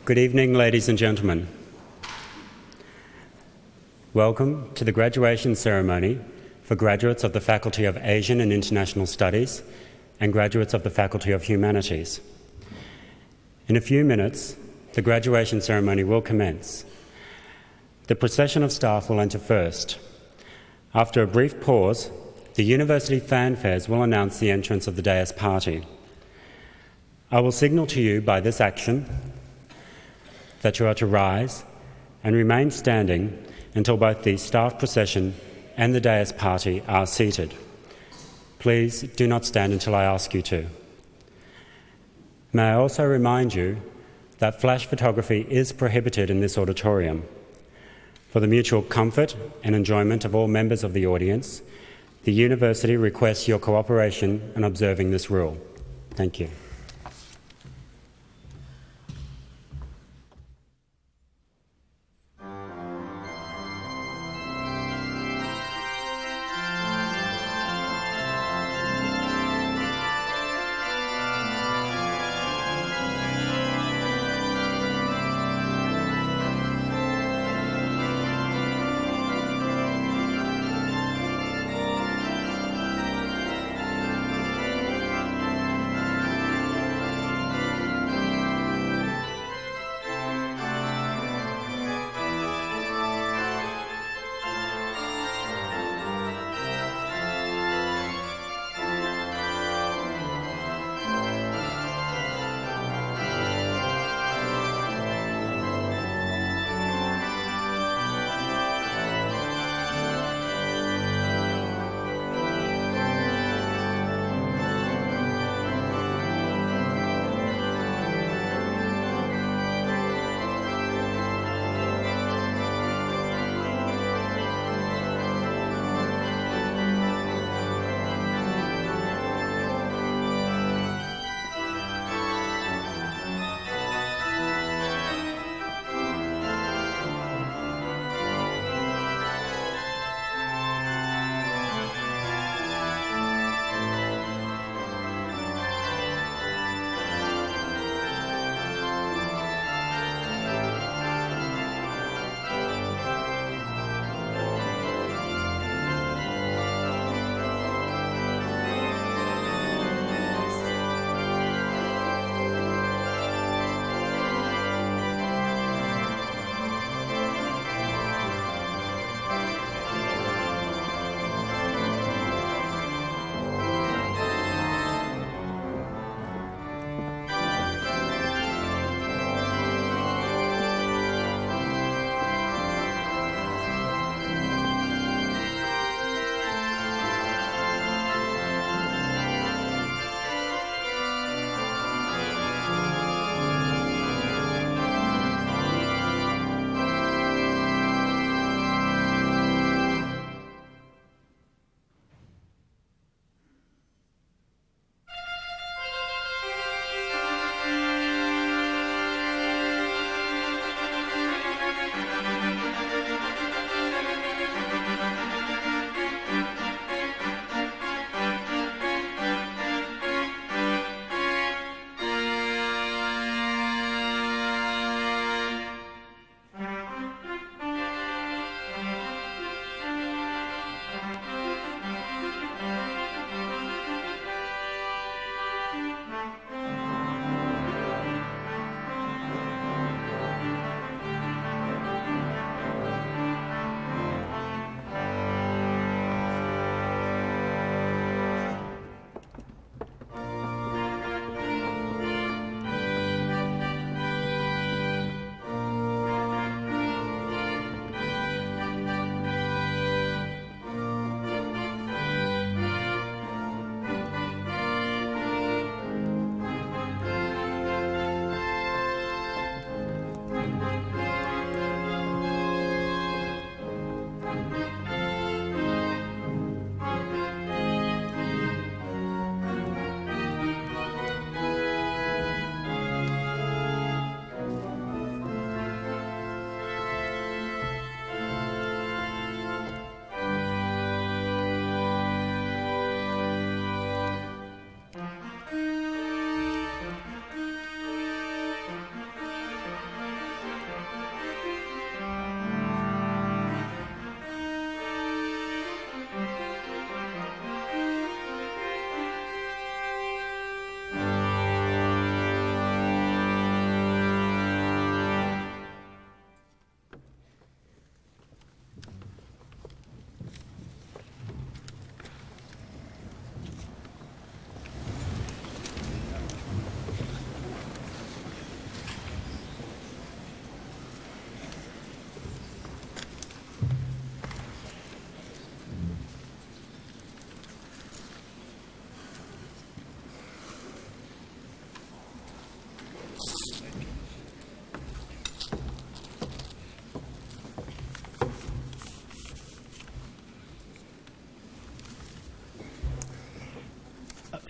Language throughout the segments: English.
Good evening, ladies and gentlemen. Welcome to the graduation ceremony for graduates of the Faculty of Asian and International Studies and graduates of the Faculty of Humanities. In a few minutes, the graduation ceremony will commence. The procession of staff will enter first. After a brief pause, the university fanfares will announce the entrance of the dais party. I will signal to you by this action that you are to rise and remain standing until both the staff procession and the dais party are seated. Please do not stand until I ask you to. May I also remind you that flash photography is prohibited in this auditorium. For the mutual comfort and enjoyment of all members of the audience, the university requests your cooperation in observing this rule. Thank you.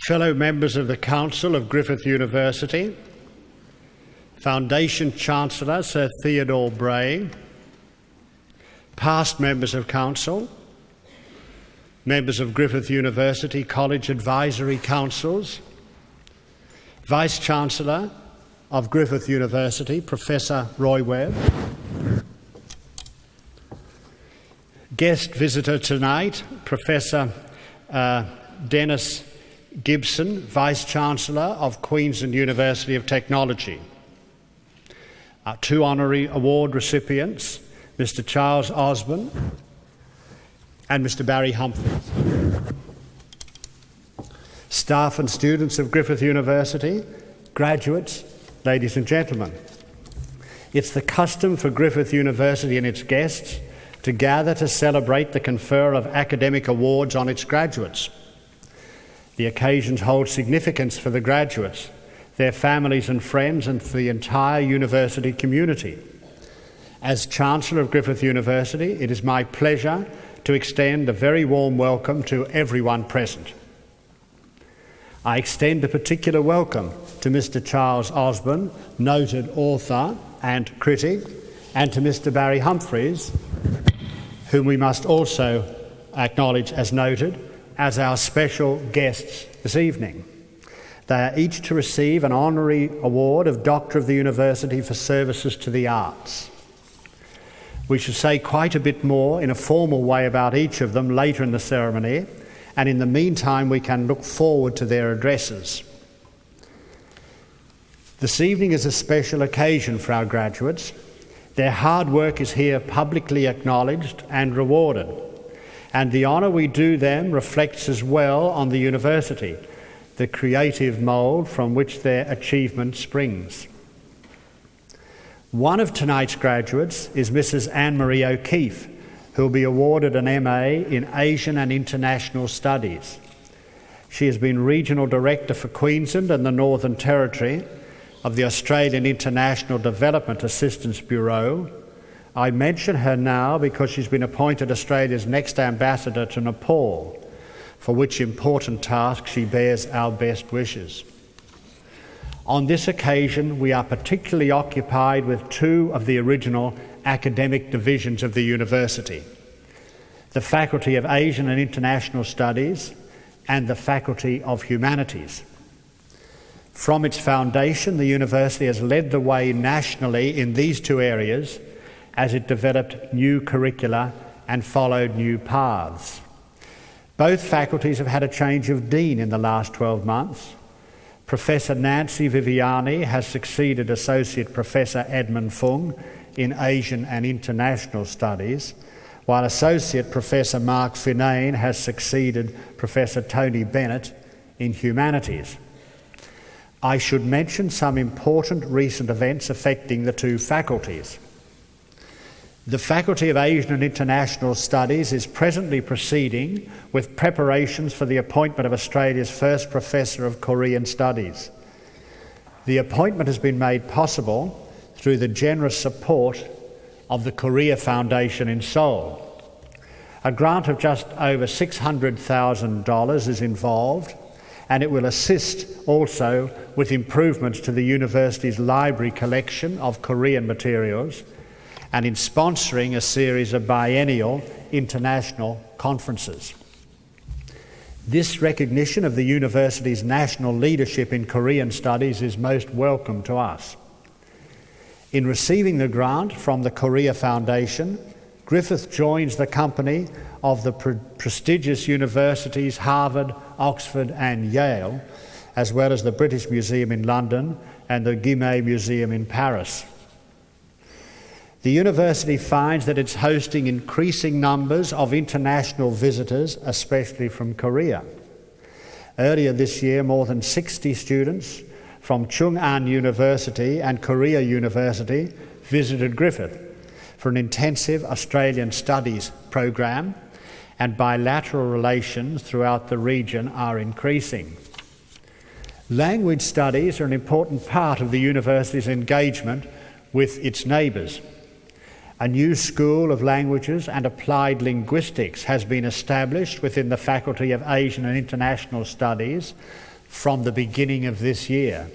fellow members of the Council of Griffith University, Foundation Chancellor Sir Theodore Bray, past members of Council, members of Griffith University College Advisory Councils, Vice-Chancellor of Griffith University, Professor Roy Webb, guest visitor tonight, Professor Dennis Gibson, Vice-Chancellor of Queensland University of Technology. Our two honorary award recipients, Mr. Charles Osborne and Mr. Barry Humphries. Staff and students of Griffith University, graduates, ladies and gentlemen. It's the custom for Griffith University and its guests to gather to celebrate the confer of academic awards on its graduates. The occasions hold significance for the graduates, their families and friends, and for the entire university community. As Chancellor of Griffith University, it is my pleasure to extend a very warm welcome to everyone present. I extend a particular welcome to Mr. Charles Osborne, noted author and critic, and to Mr. Barry Humphries, whom we must also acknowledge as noted, as our special guests this evening. They are each to receive an honorary award of Doctor of the University for services to the arts. We shall say quite a bit more in a formal way about each of them later in the ceremony, and in the meantime we can look forward to their addresses. This evening is a special occasion for our graduates. Their hard work is here publicly acknowledged and rewarded, and the honour we do them reflects as well on the university, the creative mould from which their achievement springs. One of tonight's graduates is Mrs. Anne-Marie O'Keefe, who will be awarded an MA in Asian and International Studies. She has been Regional Director for Queensland and the Northern Territory of the Australian International Development Assistance Bureau. I mention her now because she's been appointed Australia's next ambassador to Nepal, for which important task she bears our best wishes. On this occasion, we are particularly occupied with two of the original academic divisions of the university, the Faculty of Asian and International Studies and the Faculty of Humanities. From its foundation, the university has led the way nationally in these two areas as it developed new curricula and followed new paths. Both faculties have had a change of dean in the last 12 months. Professor Nancy Viviani has succeeded Associate Professor Edmund Fung in Asian and International Studies, while Associate Professor Mark Finane has succeeded Professor Tony Bennett in Humanities. I should mention some important recent events affecting the two faculties. The Faculty of Asian and International Studies is presently proceeding with preparations for the appointment of Australia's first Professor of Korean Studies. The appointment has been made possible through the generous support of the Korea Foundation in Seoul. A grant of just over $600,000 is involved, and it will assist also with improvements to the university's library collection of Korean materials and in sponsoring a series of biennial international conferences. This recognition of the university's national leadership in Korean studies is most welcome to us. In receiving the grant from the Korea Foundation, Griffith joins the company of the prestigious universities Harvard, Oxford and Yale, as well as the British Museum in London and the Guimet Museum in Paris. The university finds that it's hosting increasing numbers of international visitors, especially from Korea. Earlier this year, more than 60 students from Chung-An University and Korea University visited Griffith for an intensive Australian studies program, and bilateral relations throughout the region are increasing. Language studies are an important part of the university's engagement with its neighbours. A new School of Languages and Applied Linguistics has been established within the Faculty of Asian and International Studies from the beginning of this year.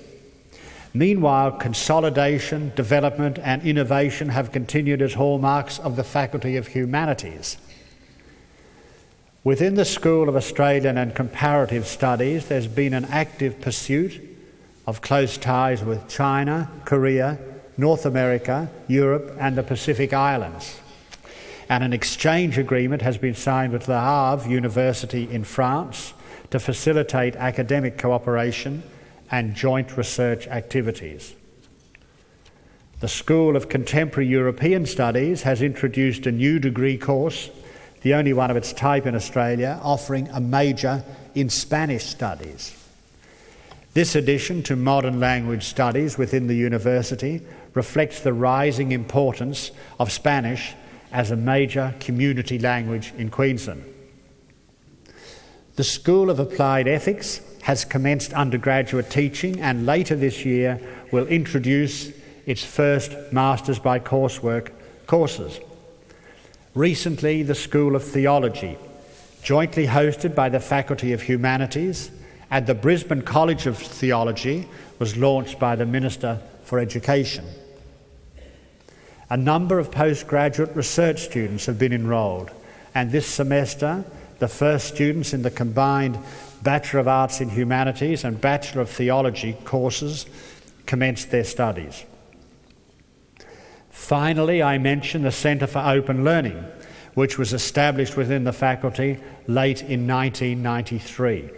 Meanwhile, consolidation, development and innovation have continued as hallmarks of the Faculty of Humanities. Within the School of Australian and Comparative Studies, there's been an active pursuit of close ties with China, Korea, North America, Europe and the Pacific Islands. And an exchange agreement has been signed with Le Havre University in France to facilitate academic cooperation and joint research activities. The School of Contemporary European Studies has introduced a new degree course, the only one of its type in Australia, offering a major in Spanish studies. This addition to modern language studies within the university reflects the rising importance of Spanish as a major community language in Queensland. The School of Applied Ethics has commenced undergraduate teaching and later this year will introduce its first Masters by Coursework courses. Recently, the School of Theology, jointly hosted by the Faculty of Humanities and the Brisbane College of Theology, was launched by the Minister for Education. A number of postgraduate research students have been enrolled, and this semester the first students in the combined Bachelor of Arts in Humanities and Bachelor of Theology courses commenced their studies. Finally, I mention the Centre for Open Learning, which was established within the faculty late in 1993.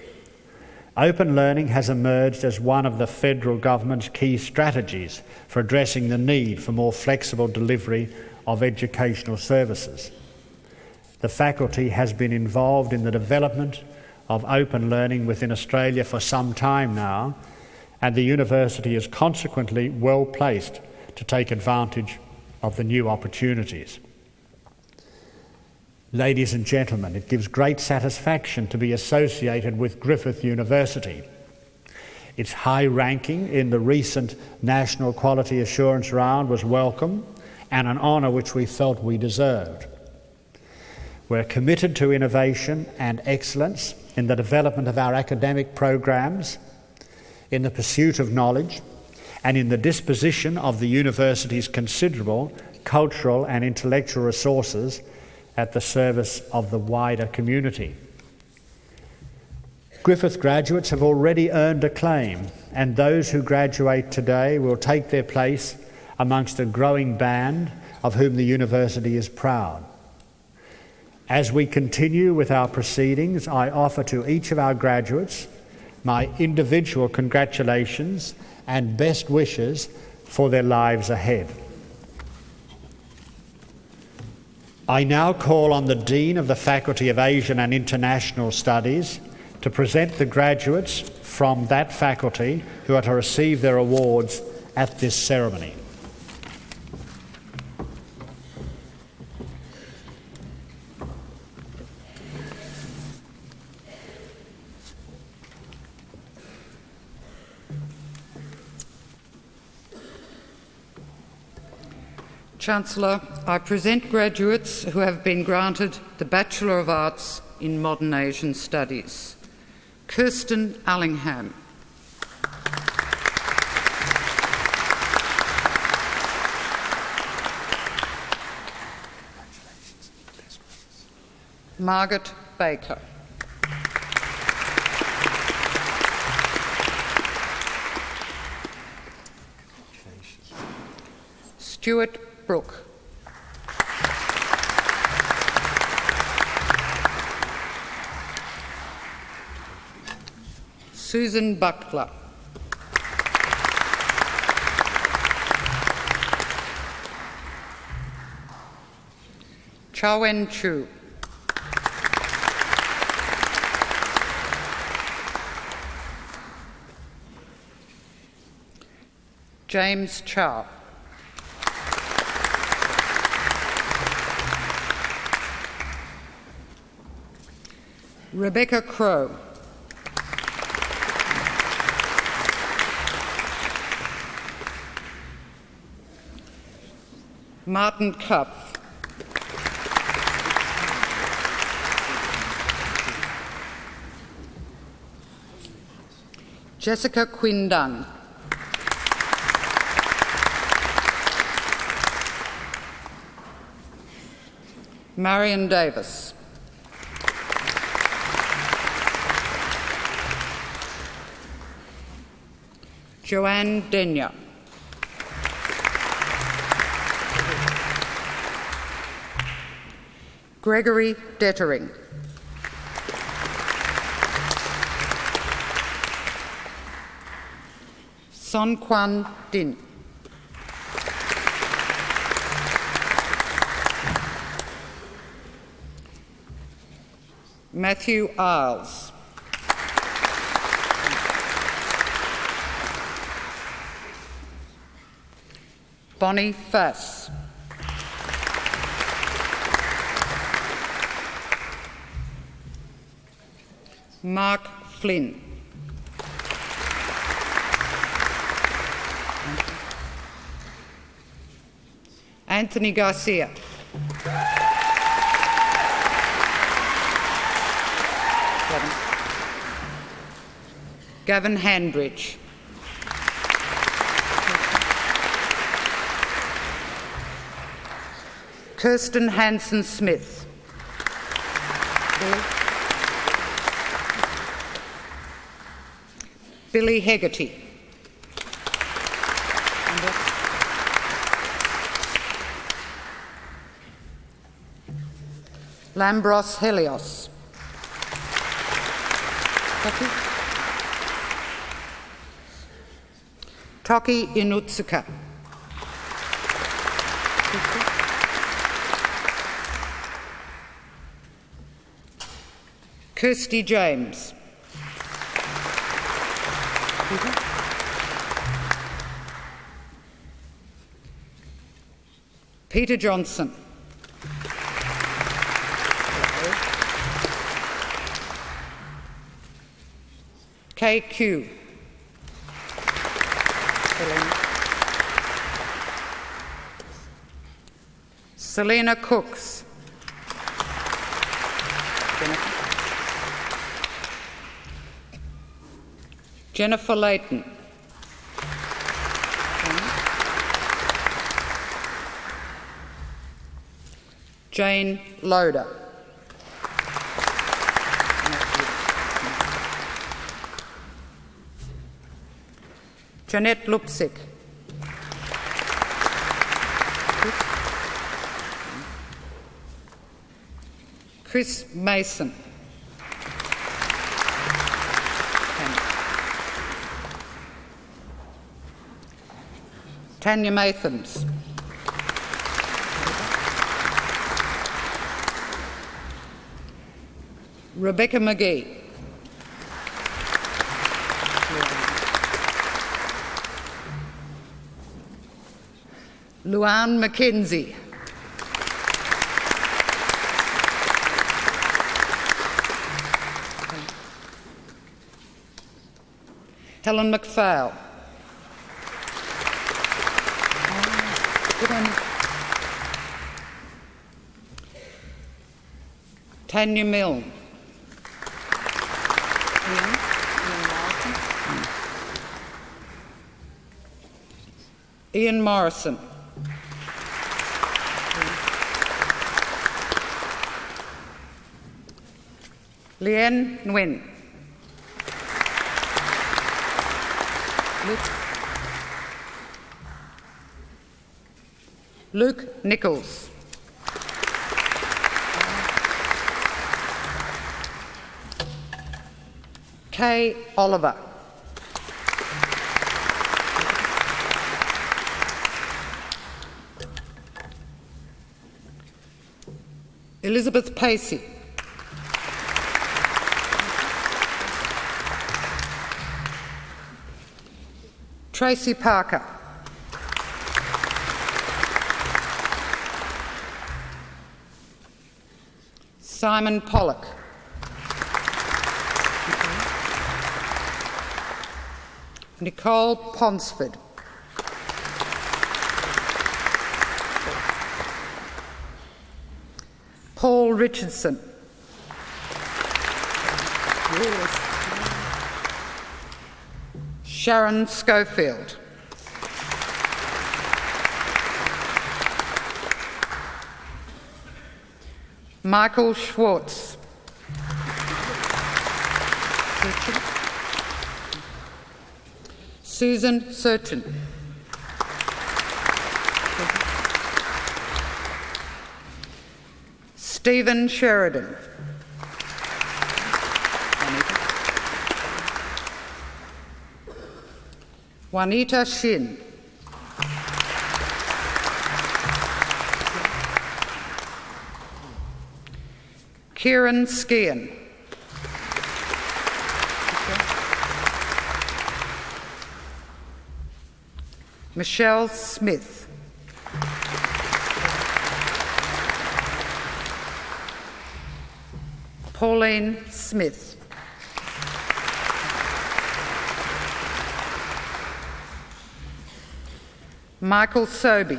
Open learning has emerged as one of the federal government's key strategies for addressing the need for more flexible delivery of educational services. The faculty has been involved in the development of open learning within Australia for some time now, and the university is consequently well placed to take advantage of the new opportunities. Ladies and gentlemen, it gives great satisfaction to be associated with Griffith University. Its high ranking in the recent National Quality Assurance Round was welcome and an honour which we felt we deserved. We're committed to innovation and excellence in the development of our academic programs, in the pursuit of knowledge, and in the disposition of the university's considerable cultural and intellectual resources at the service of the wider community. Griffith graduates have already earned acclaim, and those who graduate today will take their place amongst a growing band of whom the university is proud. As we continue with our proceedings, I offer to each of our graduates my individual congratulations and best wishes for their lives ahead. I now call on the Dean of the Faculty of Asian and International Studies to present the graduates from that faculty who are to receive their awards at this ceremony. Chancellor, I present graduates who have been granted the Bachelor of Arts in Modern Asian Studies. Kirsten Allingham. Margaret Baker. Stuart Brooke. Susan Buckler. Chawen Chu. James Chow. Rebecca Crowe. Martin Cuff. Jessica Quindung. Marion Davis. Joanne Denya. Gregory Dettering. Son Quan Din. Matthew Isles. Bonnie Fass. Mark Flynn. Anthony Garcia. Gavin Handbridge. Kirsten Hansen-Smith. Billy Hegarty. Lambros Helios. Toki Inutsuka. Kirsty James. Peter Johnson. KQ. Selena Cooks. Jennifer Layton. Jane Loader. Jeanette Lupsik. Chris Mason. Tanya Mathens. Rebecca McGee. Luann McKenzie. Helen McPhail. Tanya Milne. Ian Morrison. Leanne Nguyen. Luke Nichols. Kay Oliver. Elizabeth Pacey. Tracy Parker. Simon Pollock. Nicole Ponsford. Paul Richardson. Sharon Schofield. Michael Schwartz. Susan Serchin. Stephen Sheridan. Juanita Shin. Kieran Skian. Michelle Smith. Pauline Smith. Michael Sobey.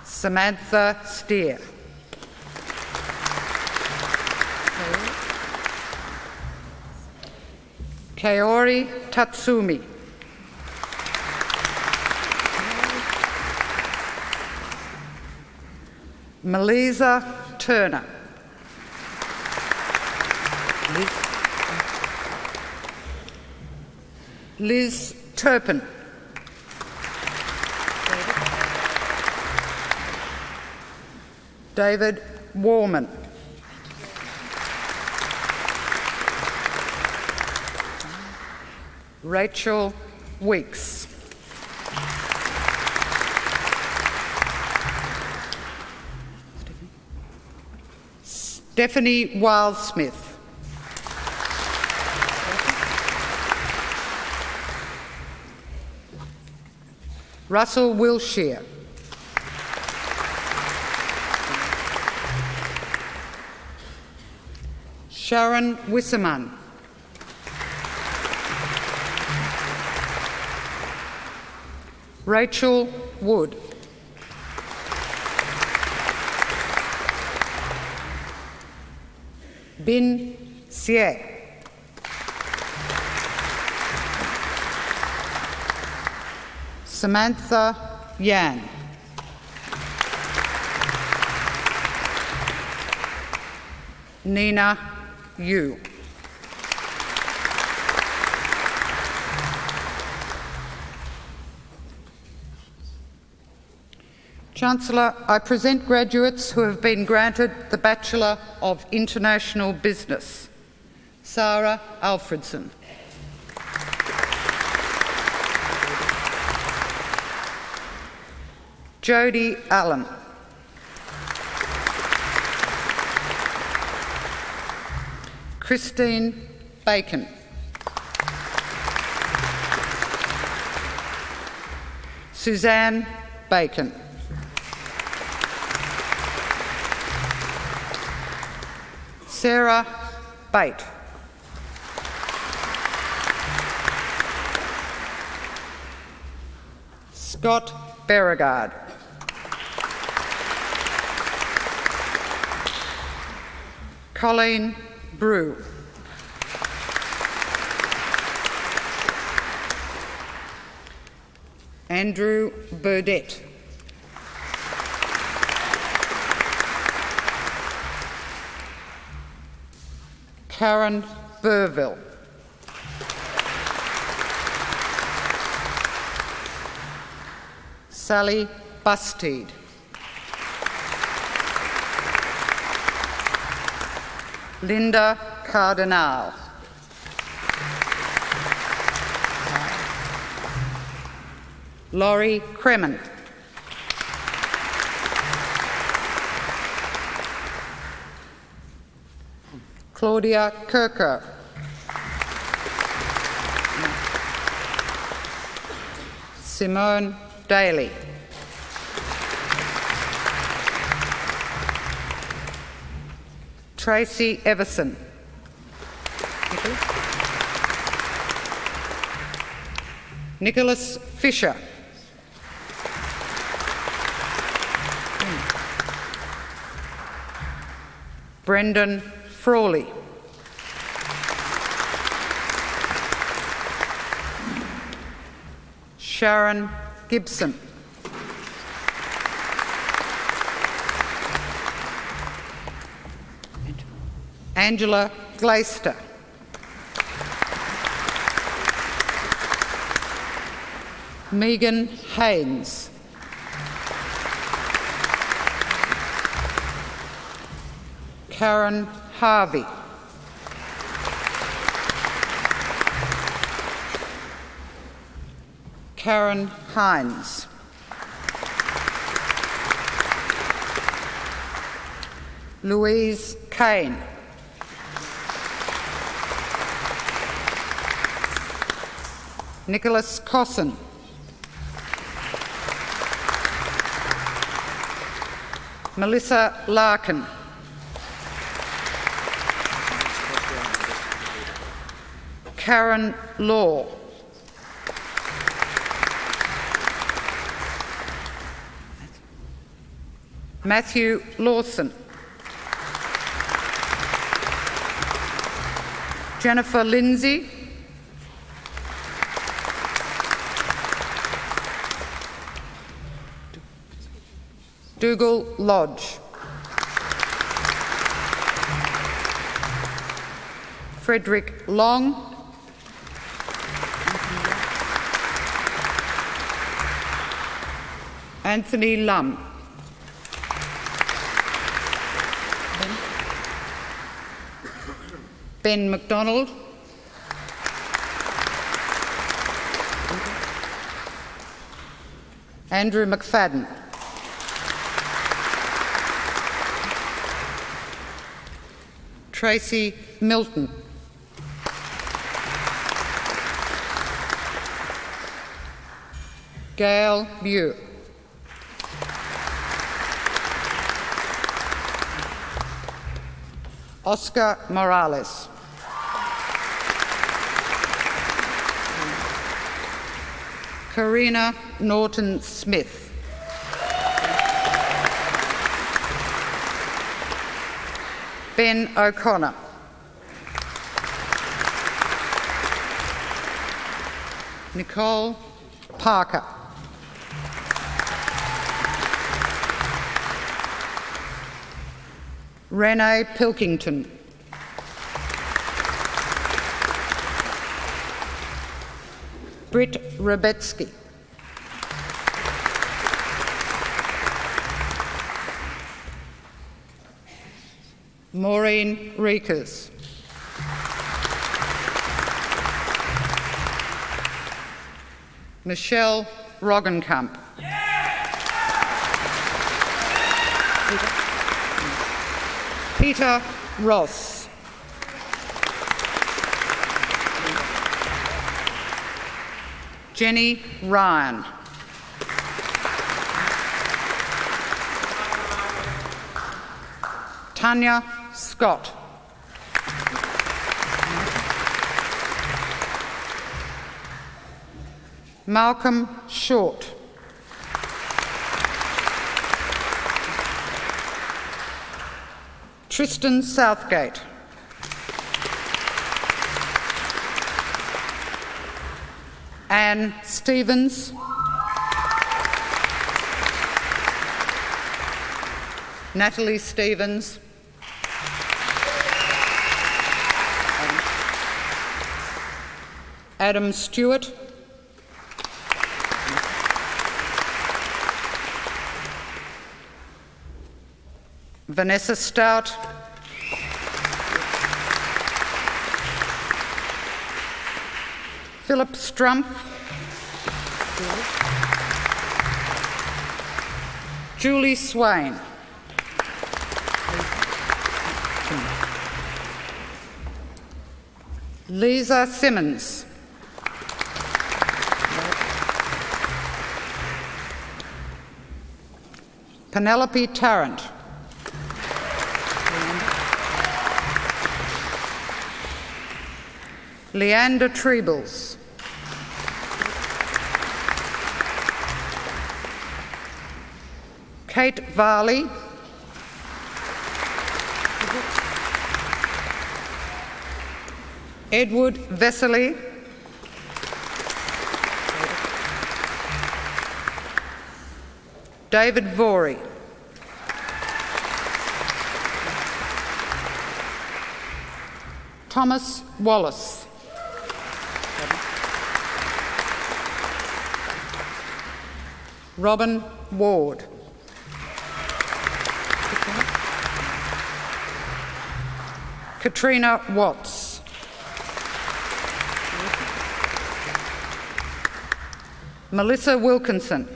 Samantha Steer. Kaori Tatsumi. Melisa Turner. Liz Turpin. David Warman. Rachel Weeks. Stephanie Wildsmith. Russell Wilshire. Sharon Wisserman. Rachel Wood. Bin Xie. Samantha Yan. Nina Yu. Chancellor, I present graduates who have been granted the Bachelor of International Business. Sarah Alfredson. Jodie Allen. Christine Bacon. Suzanne Bacon. Sarah Bate. Scott Beauregard. Colleen Brew. Andrew Burdett. Karen Burville. Sally Bustede. Linda Cardinal. Laurie Kremen. Claudia Kirker. Simone Daly. Tracy Everson. Nicholas Fisher. Brendan Frawley. Sharon Gibson. Angela Glaister. Megan Haynes. Karen Harvey. Karen Hines. Louise Kane. Nicholas Cosson. Melissa Larkin. Karen Law. Matthew Lawson. Jennifer Lindsay. Dougal Lodge. Frederick Long. Anthony Lum. Ben McDonald. Andrew McFadden. Tracy Milton. Gail Bew. Oscar Morales. Karina Norton-Smith. Ben O'Connor. Nicole Parker. Renee Pilkington. Britt Rebetsky. Maureen Reekers. Michelle Roggenkamp. Peter Ross. Jenny Ryan. Tanya Scott. Malcolm Short. Tristan Southgate. Anne Stevens. Natalie Stevens. Adam Stewart. Vanessa Stout. Philip Strumpf. Julie Swain. Lisa Simmons. Penelope Tarrant. Leander Trebles. Kate Varley. Edward Vesely. David Vorey. Thomas Wallace. Robin Ward. Katrina Watts. Melissa Wilkinson.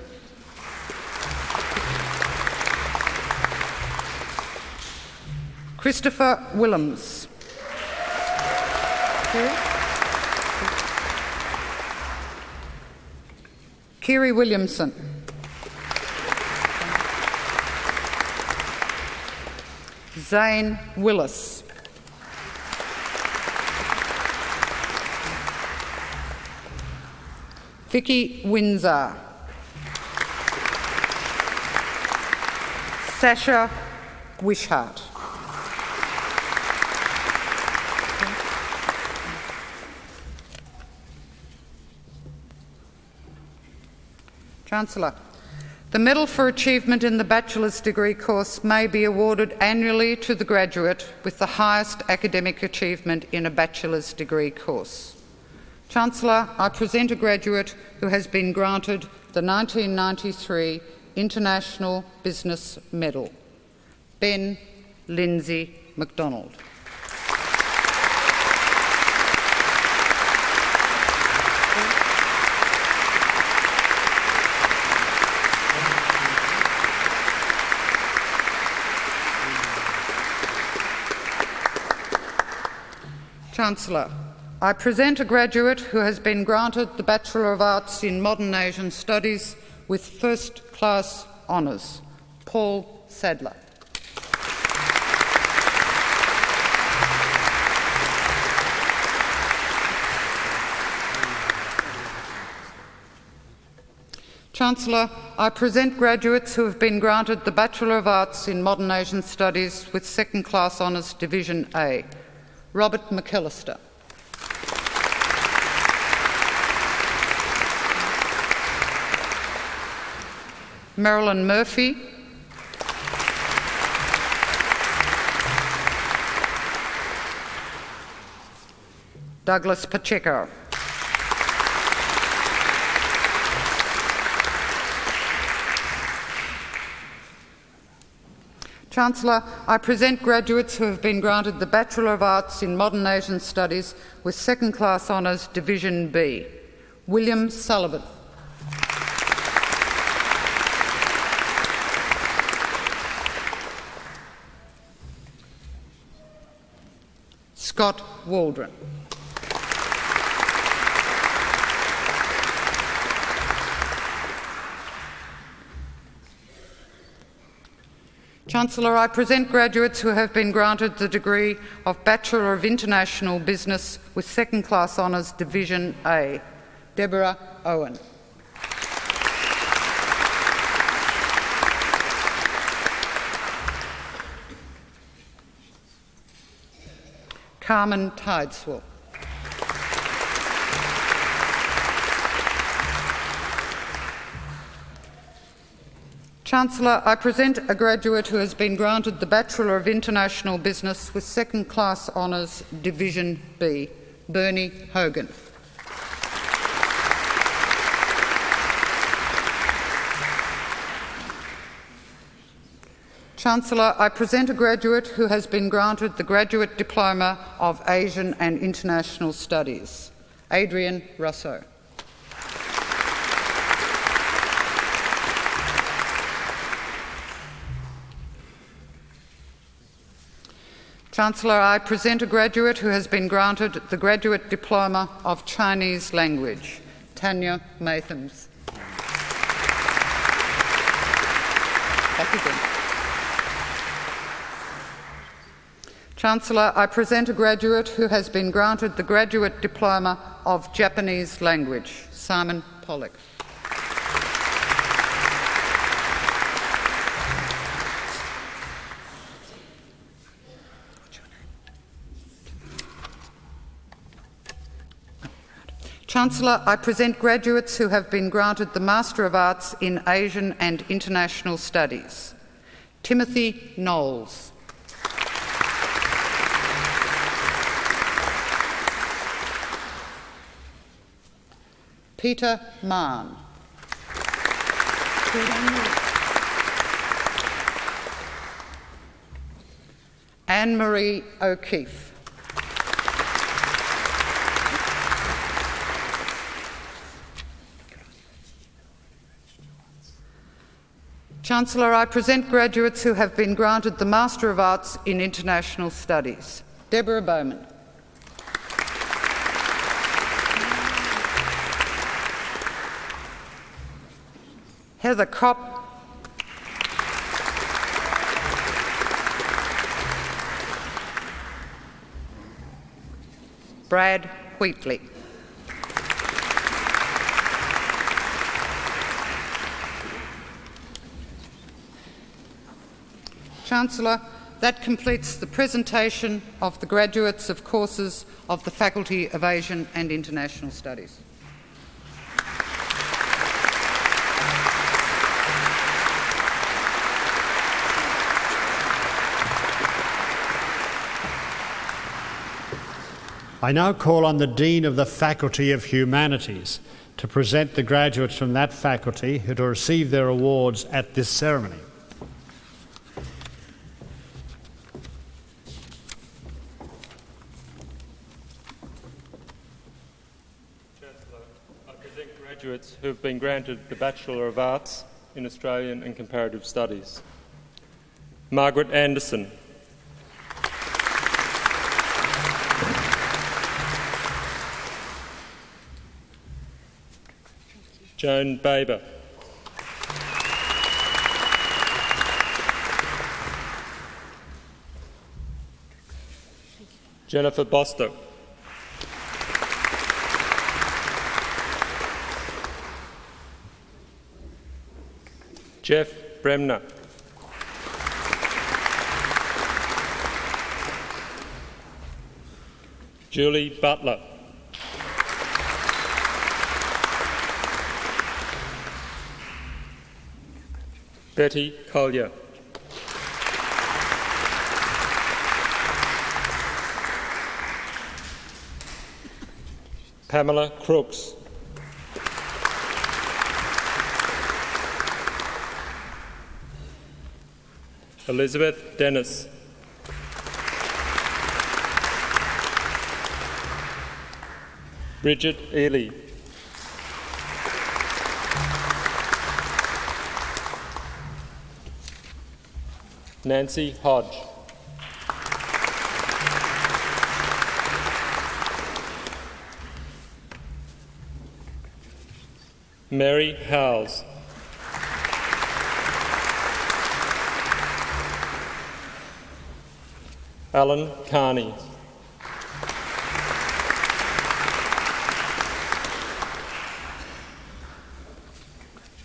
Christopher Willems. Kiri Williamson. Zane Willis. Vicky Windsor. Sasha Wishart. Chancellor, the Medal for Achievement in the Bachelor's Degree course may be awarded annually to the graduate with the highest academic achievement in a Bachelor's Degree course. Chancellor, I present a graduate who has been granted the 1993 International Business Medal, Ben Lindsay McDonald. Chancellor, I present a graduate who has been granted the Bachelor of Arts in Modern Asian Studies with first-class honours, Paul Sadler. Chancellor, I present graduates who have been granted the Bachelor of Arts in Modern Asian Studies with second-class honours, Division A, Robert McAllister. Marilyn Murphy. Douglas Pacheco. Chancellor, I present graduates who have been granted the Bachelor of Arts in Modern Asian Studies with second-class honours, Division B. William Sullivan. Scott Waldron. Chancellor, I present graduates who have been granted the degree of Bachelor of International Business with second-class honours, Division A. Deborah Owen. Carmen Tideswell. Chancellor, I present a graduate who has been granted the Bachelor of International Business with second-class honours, Division B, Bernie Hogan. Chancellor, I present a graduate who has been granted the Graduate Diploma of Asian and International Studies, Adrian Russo. Chancellor, I present a graduate who has been granted the Graduate Diploma of Chinese Language, Tanya Mathams. Back again. Chancellor, I present a graduate who has been granted the Graduate Diploma of Japanese Language, Simon Pollock. Chancellor, I present graduates who have been granted the Master of Arts in Asian and International Studies. Timothy Knowles. Peter Mann. Anne-Marie O'Keefe. Chancellor, I present graduates who have been granted the Master of Arts in International Studies. Deborah Bowman. Heather Kopp. Brad Wheatley. Chancellor, that completes the presentation of the graduates of courses of the Faculty of Asian and International Studies. I now call on the Dean of the Faculty of Humanities to present the graduates from that faculty who to receive their awards at this ceremony. Chancellor, I present graduates who have been granted the Bachelor of Arts in Australian and Comparative Studies. Margaret Anderson. Joan Baber. Jennifer Bostock. Jeff Bremner. Julie Butler. Betty Collier. Pamela Crooks. Elizabeth Dennis. Bridget Ely. Nancy Hodge. Mary Howes. Alan Carney.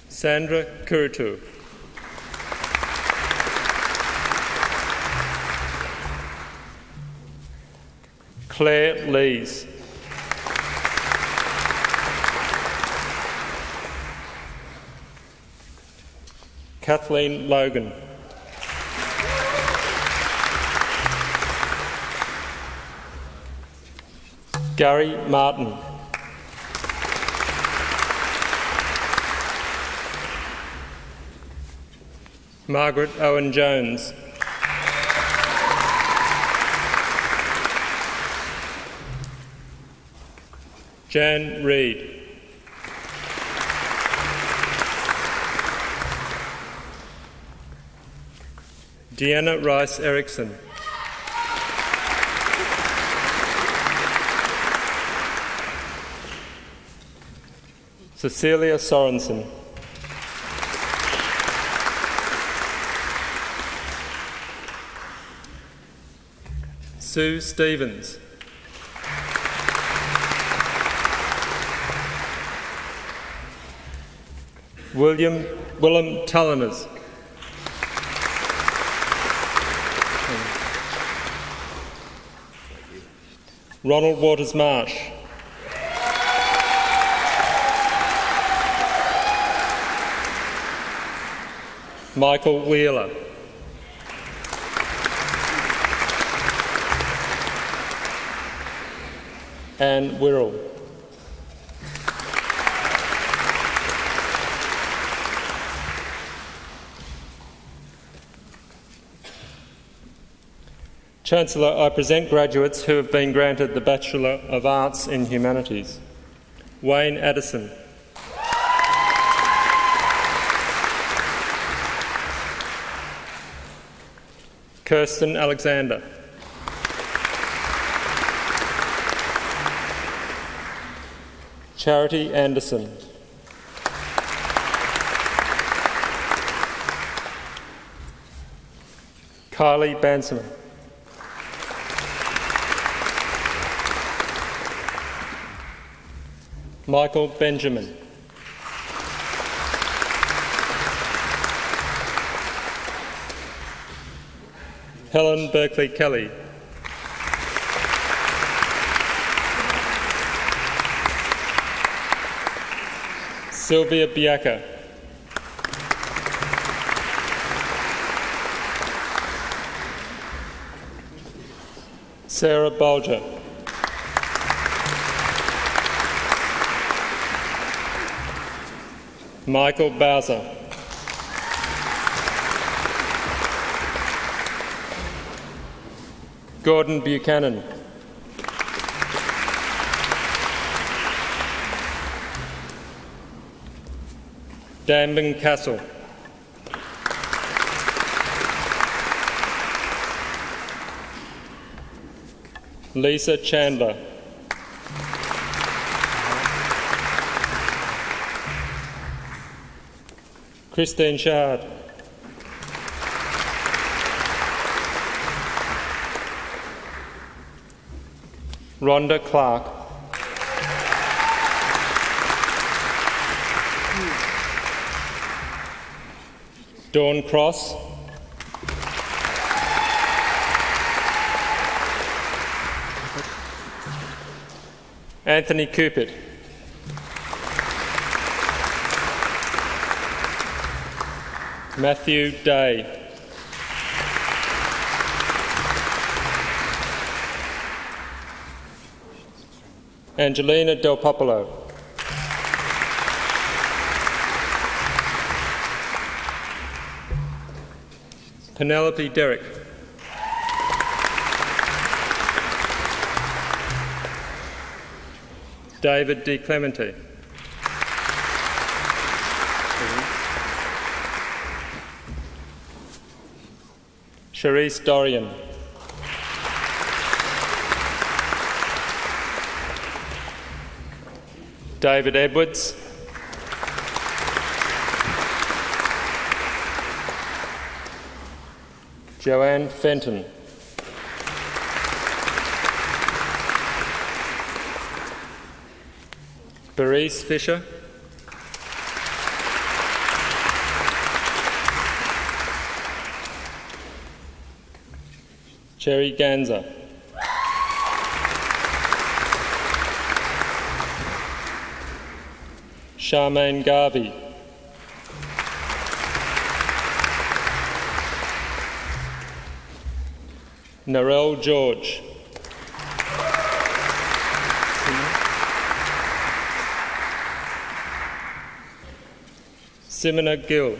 Sandra Kuritu. Claire Lees. Kathleen Logan. Gary Martin. Margaret Owen-Jones. Jan Reid. Deanna Rice Erickson. Cecilia Sorensen. Sue Stevens. Willem Tulliners. Ronald Waters Marsh. Michael Wheeler. Anne Wirrell. Chancellor, I present graduates who have been granted the Bachelor of Arts in Humanities. Wayne Addison. Kirsten Alexander. Charity Anderson. Kylie Banserman. Michael Benjamin. Helen Berkeley Kelly. Sylvia Biaka. Sarah Bolger. Michael Bowser. Gordon Buchanan. Danbin Castle. Lisa Chandler. Christine Shard. Rhonda Clark. Dawn Cross. Anthony Cupid. Matthew Day. Angelina Del Popolo. Penelope Derrick. David D. Clemente. Charisse Dorian. David Edwards. Joanne Fenton. Berese Fisher. Cherry Ganza. Charmaine Garvey. Narelle George. Simona Gill.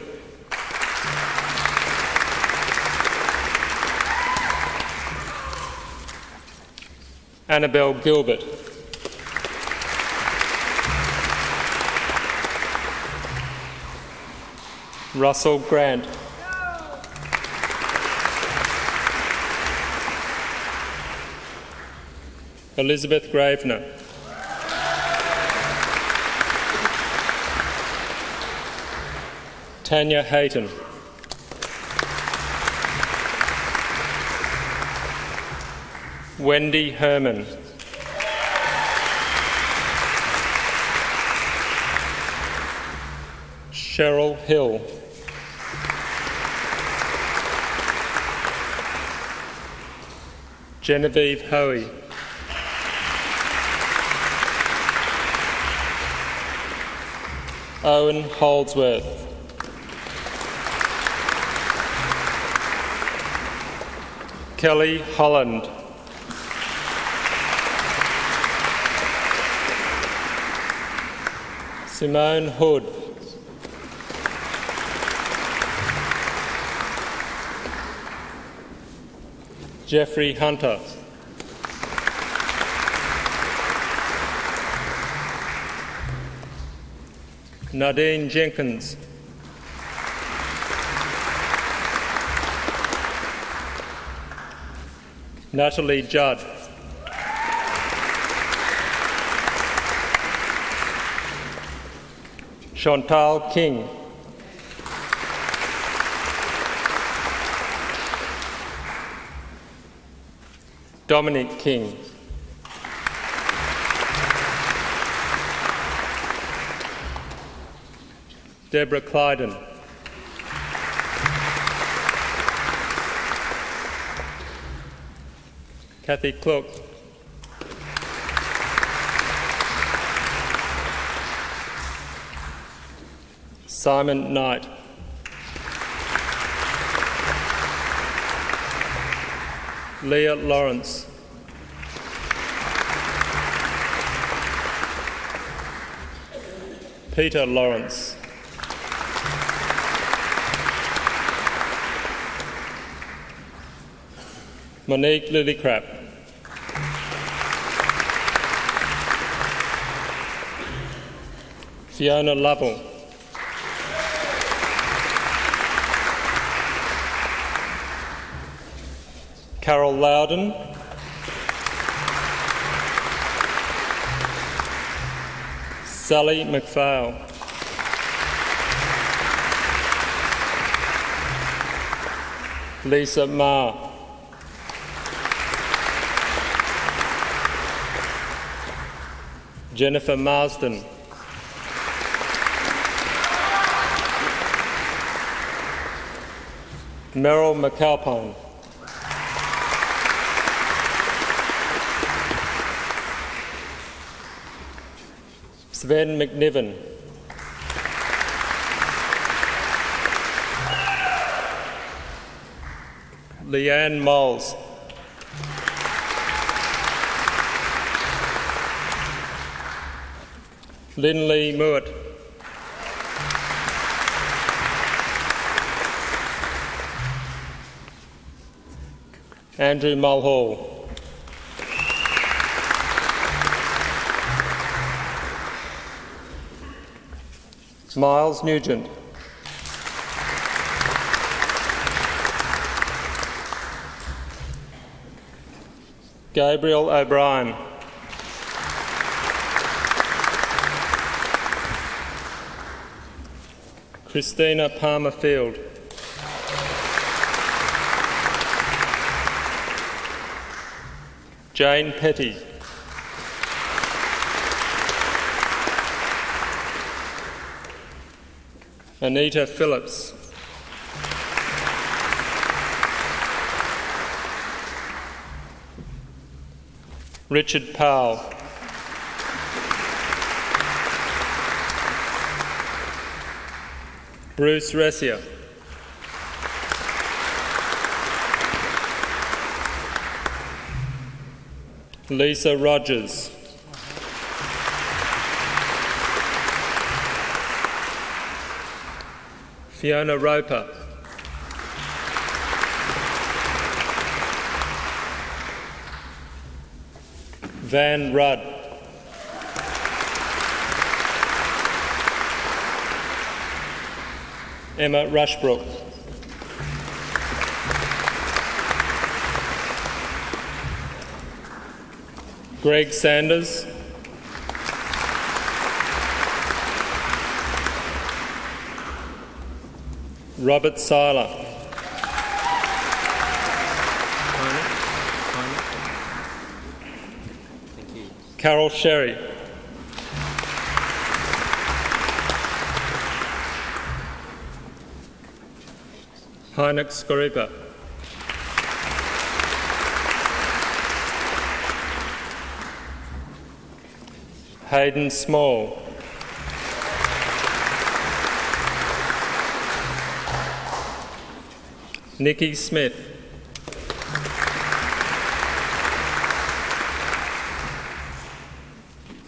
Annabelle Gilbert. Russell Grant. Elizabeth Gravener. Tanya Hayton. Wendy Herman. Cheryl Hill. Genevieve Hoey. Owen Holdsworth. Kelly Holland. Simone Hood. Jeffrey Hunter. Nadine Jenkins. Natalie Judd. Chantal King. Dominic King. Deborah Clyden. Kathy Klook. Simon Knight. Leah Lawrence. Peter Lawrence. Monique Lillycrap. Fiona Lovell. Carol Loudon. Sally McPhail. Lisa Ma. Jennifer Marsden. Meryl McAlpine. Sven McNiven. Leanne Moles. Lynley Mewett. Andrew Mulhall. Miles Nugent. Gabriel O'Brien. Christina Palmer-Field. Jane Petty. Anita Phillips. Richard Powell. Bruce Ressier. Lisa Rogers. Fiona Roper. Van Rudd. Emma Rushbrook. Greg Sanders. Robert Seiler. Carol Sherry. Heineck Skoripa. Hayden Small. Nikki Smith.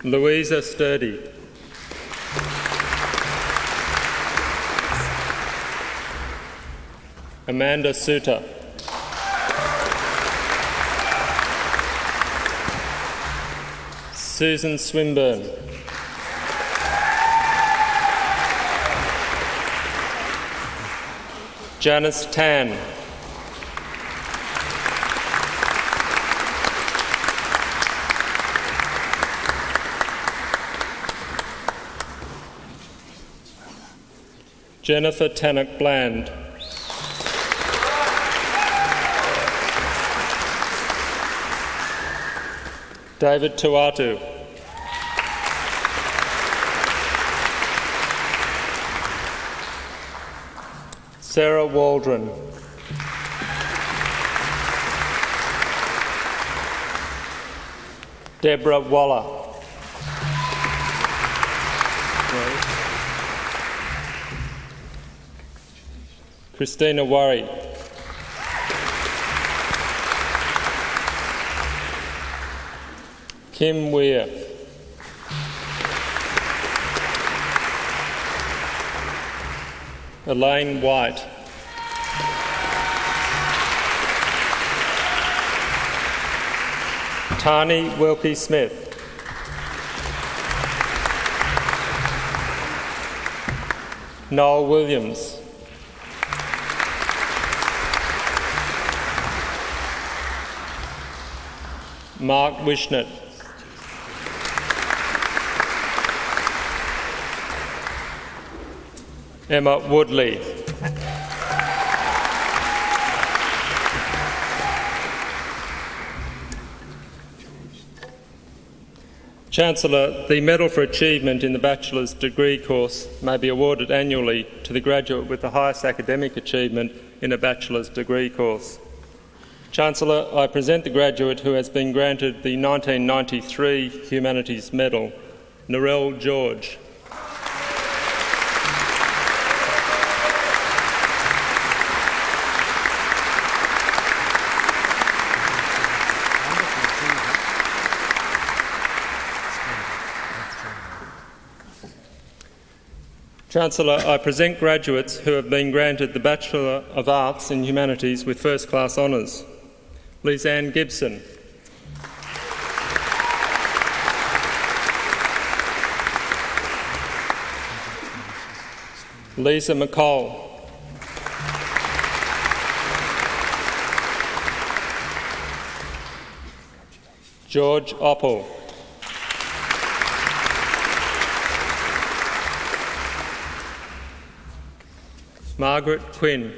Louisa Sturdy. Amanda Suter. Susan Swinburne. Janice Tan. Jennifer Tannock Bland. David Tuatu. Sarah Waldron. Deborah Waller. Christina Worry. Kim Weir. Elaine White. Tani Wilkie-Smith. Noel Williams. Mark Wishnet. Emma Woodley. Chancellor, the Medal for Achievement in the Bachelor's Degree course may be awarded annually to the graduate with the highest academic achievement in a Bachelor's Degree course. Chancellor, I present the graduate who has been granted the 1993 Humanities Medal, Narelle George. Chancellor, I present graduates who have been granted the Bachelor of Arts in Humanities with first-class honours. Lisanne Gibson. Lisa McCall. George Oppel. Margaret Quinn.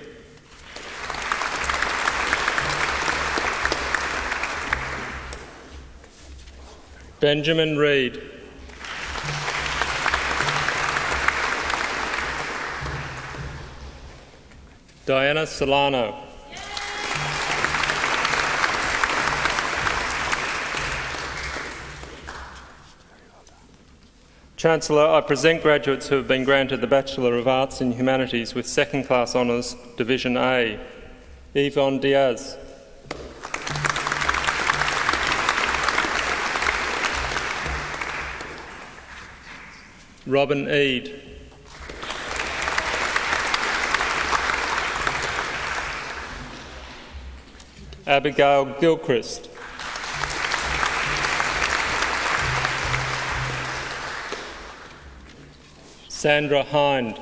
Benjamin Reid. Diana Solano. Chancellor, I present graduates who have been granted the Bachelor of Arts in Humanities with second-class honours, Division A. Yvonne Diaz. Robin Eade. Abigail Gilchrist. Sandra Hind.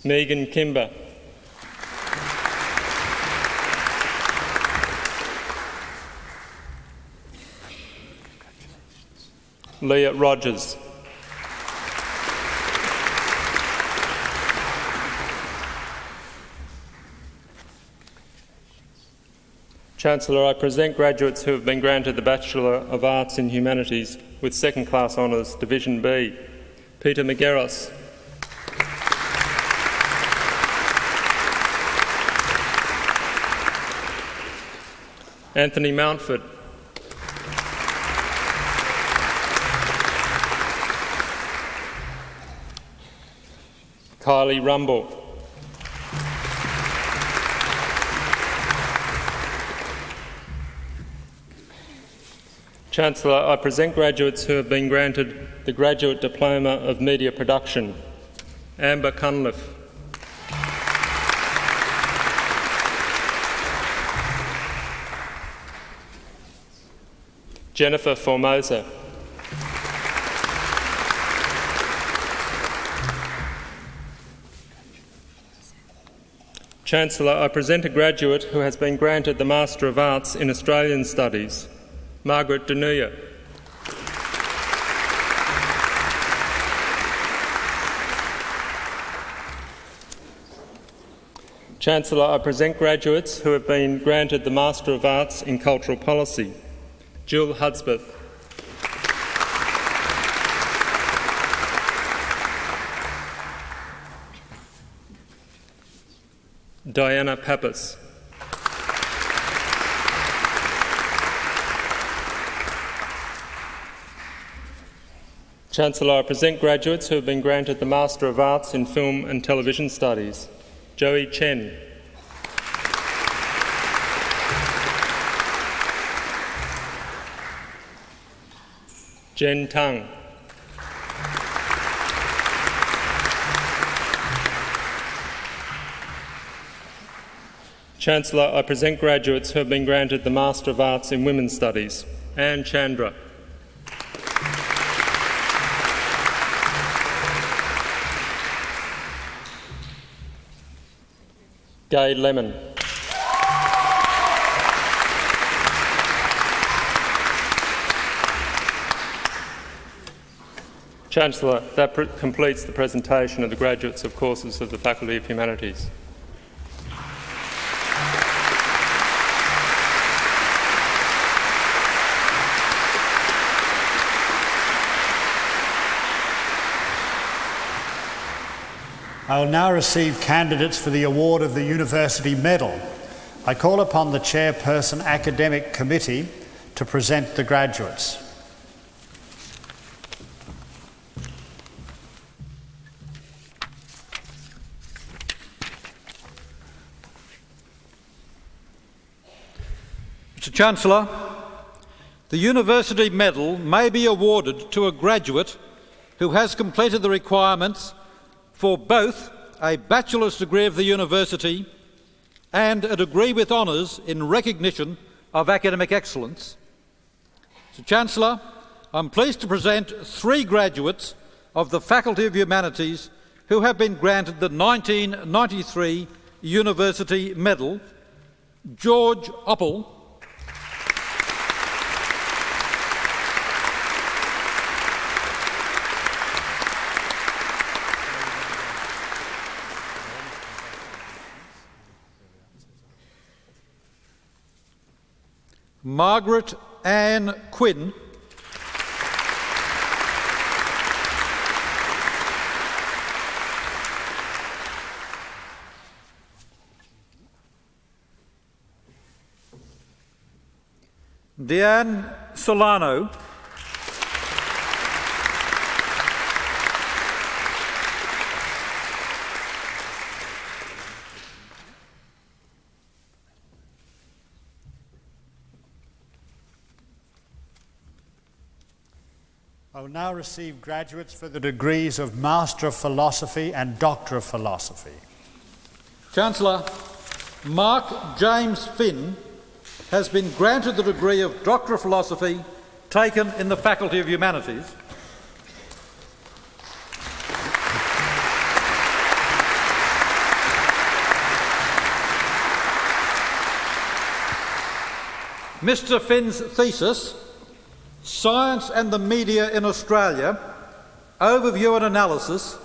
Megan Kimber. Leah Rogers. Chancellor, I present graduates who have been granted the Bachelor of Arts in Humanities with second-class honours, Division B. Peter McGarros. Anthony Mountford. Kylie Rumble. Chancellor, I present graduates who have been granted the Graduate Diploma of Media Production. Amber Cunliffe. Jennifer Formosa. Chancellor, I present a graduate who has been granted the Master of Arts in Australian Studies. Margaret Denuya. Chancellor, I present graduates who have been granted the Master of Arts in Cultural Policy. Jill Hudspeth. Diana Pappas. Chancellor, I present graduates who have been granted the Master of Arts in Film and Television Studies. Joey Chen. Jen Tung. Chancellor, I present graduates who have been granted the Master of Arts in Women's Studies. Anne Chandra. Gay Lemon. Chancellor, that completes the presentation of the graduates of courses of the Faculty of Humanities. I will now receive candidates for the award of the University Medal. I call upon the Chairperson Academic Committee to present the graduates. Mr. Chancellor, the University Medal may be awarded to a graduate who has completed the requirements for both a bachelor's degree of the university and a degree with honours in recognition of academic excellence. Mr. Chancellor, I'm pleased to present 3 graduates of the Faculty of Humanities who have been granted the 1993 University Medal. George Oppel, Margaret Ann Quinn, Deanne Solano, I will now receive graduates for the degrees of Master of Philosophy and Doctor of Philosophy. Chancellor, Mark James Finn has been granted the degree of Doctor of Philosophy taken in the Faculty of Humanities. Mr. Finn's thesis, Science and the Media in Australia, Overview and Analysis,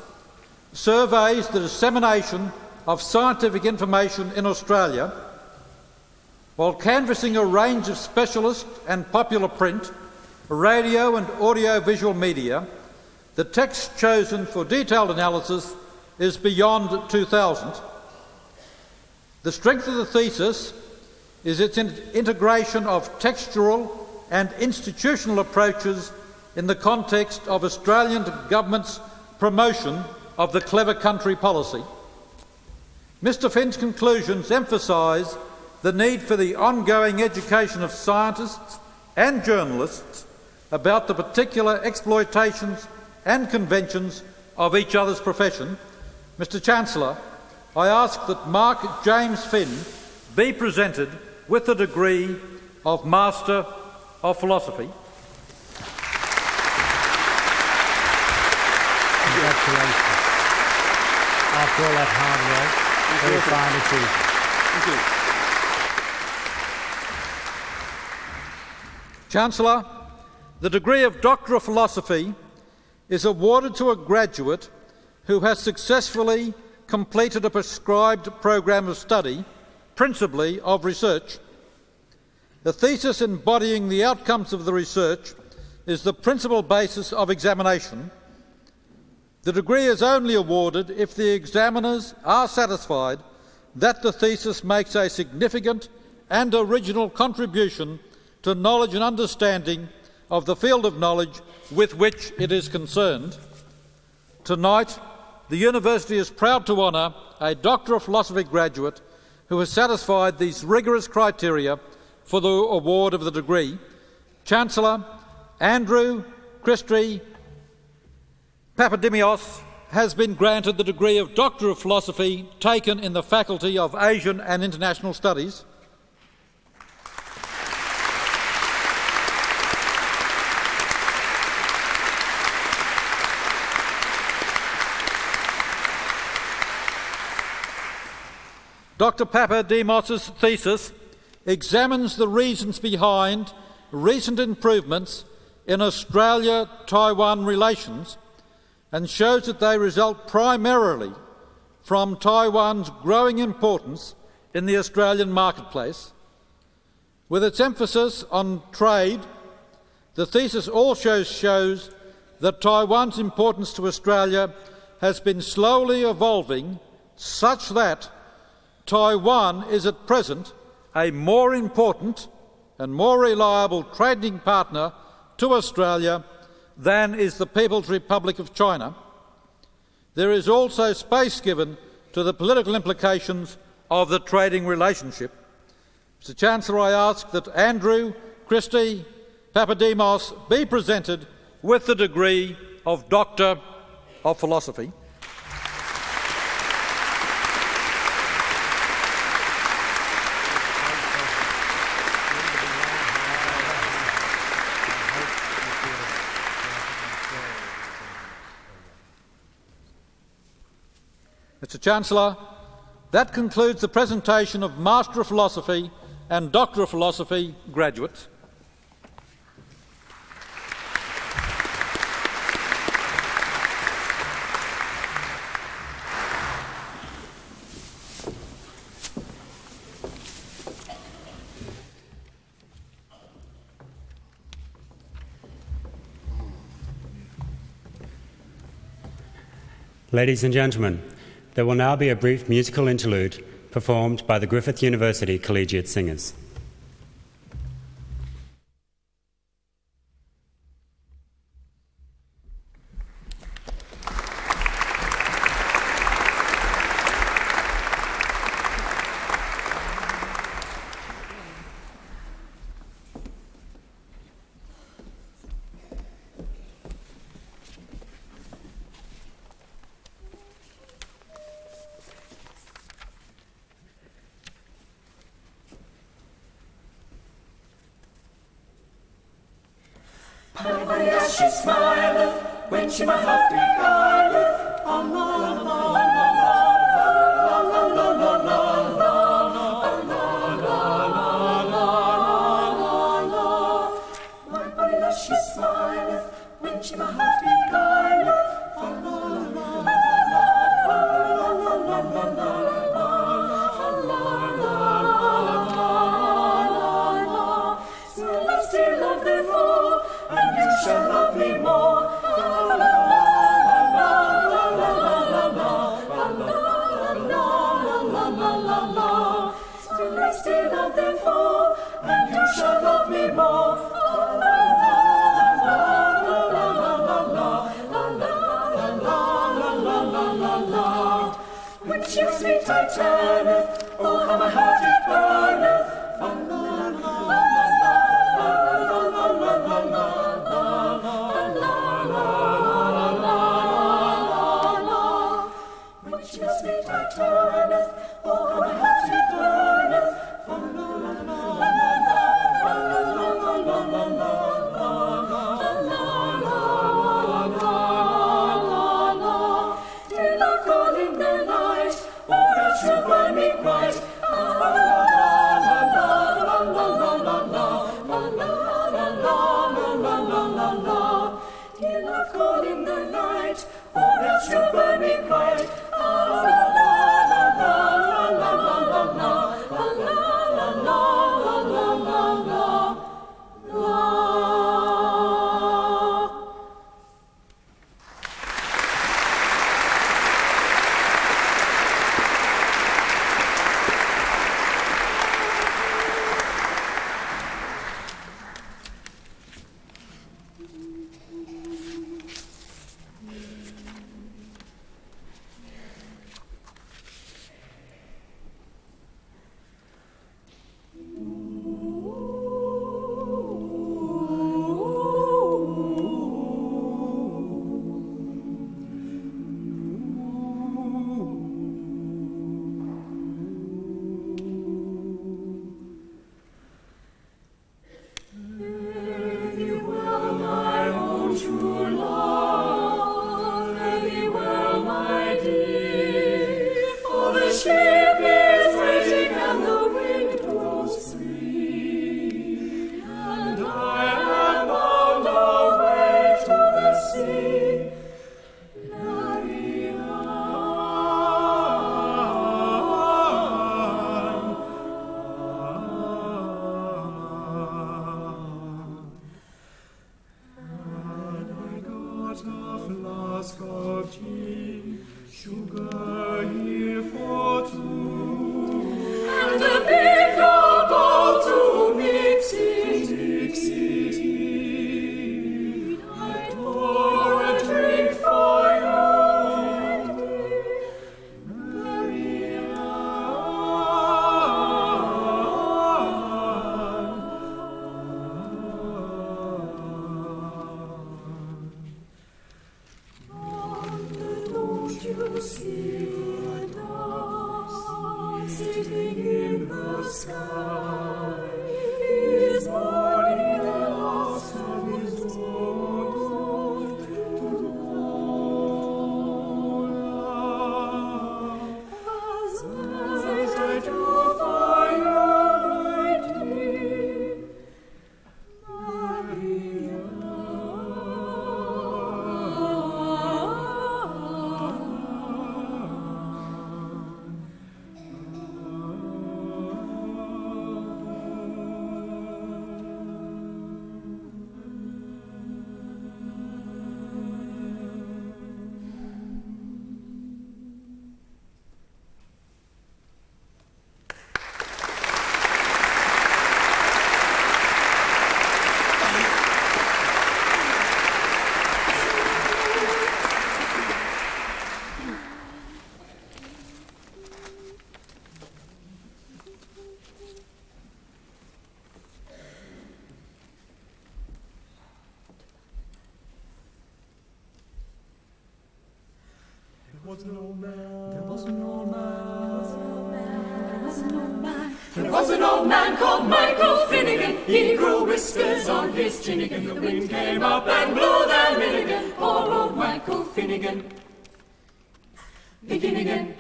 surveys the dissemination of scientific information in Australia while canvassing a range of specialist and popular print, radio and audio-visual media. The text chosen for detailed analysis is beyond 2,000. The strength of the thesis is its integration of textual and institutional approaches in the context of Australian government's promotion of the Clever Country policy. Mr. Finn's conclusions emphasise the need for the ongoing education of scientists and journalists about the particular exploitations and conventions of each other's profession, Mr. Chancellor, I ask that Mark James Finn be presented with the degree of Master of Philosophy. Congratulations. After all that hard work, very fine achievement. Thank you. Chancellor, the degree of Doctor of Philosophy is awarded to a graduate who has successfully completed a prescribed program of study, principally of research. The thesis embodying the outcomes of the research is the principal basis of examination. The degree is only awarded if the examiners are satisfied that the thesis makes a significant and original contribution to knowledge and understanding of the field of knowledge with which it is concerned. Tonight, the University is proud to honour a Doctor of Philosophy graduate who has satisfied these rigorous criteria for the award of the degree. Chancellor Andrew Christie Papadimios has been granted the degree of Doctor of Philosophy taken in the Faculty of Asian and International Studies. Dr. Papadimos' thesis examines the reasons behind recent improvements in Australia-Taiwan relations and shows that they result primarily from Taiwan's growing importance in the Australian marketplace. With its emphasis on trade, the thesis also shows that Taiwan's importance to Australia has been slowly evolving such that Taiwan is at present a more important and more reliable trading partner to Australia than is the People's Republic of China. There is also space given to the political implications of the trading relationship. Mr. Chancellor, I ask that Andrew Christie Papadimos be presented with the degree of Doctor of Philosophy. Mr. Chancellor, that concludes the presentation of Master of Philosophy and Doctor of Philosophy graduates. Ladies and gentlemen, there will now be a brief musical interlude performed by the Griffith University Collegiate Singers. She smileth when she my heart beguileth. La la la la la la la la la. My body does she smileth when she my heart beguileth. La la la la la la la la. Still love therefore, and you shall love me more. La la la la la la la la. Still love therefore, and you shall love me more. La la la la. When she was sweet I turneth, oh how my heart it burneth. La la la la la. Oh, my heart it burneth. Dear love, call in the light, or else you'll burn me quite. Dear love, call in the night, or else you'll burn me quite. There was an old man called Michael Finnegan. He grew whiskers on his chin again. The wind came up and blew them in again. Poor old Michael Finnegan. Begin again.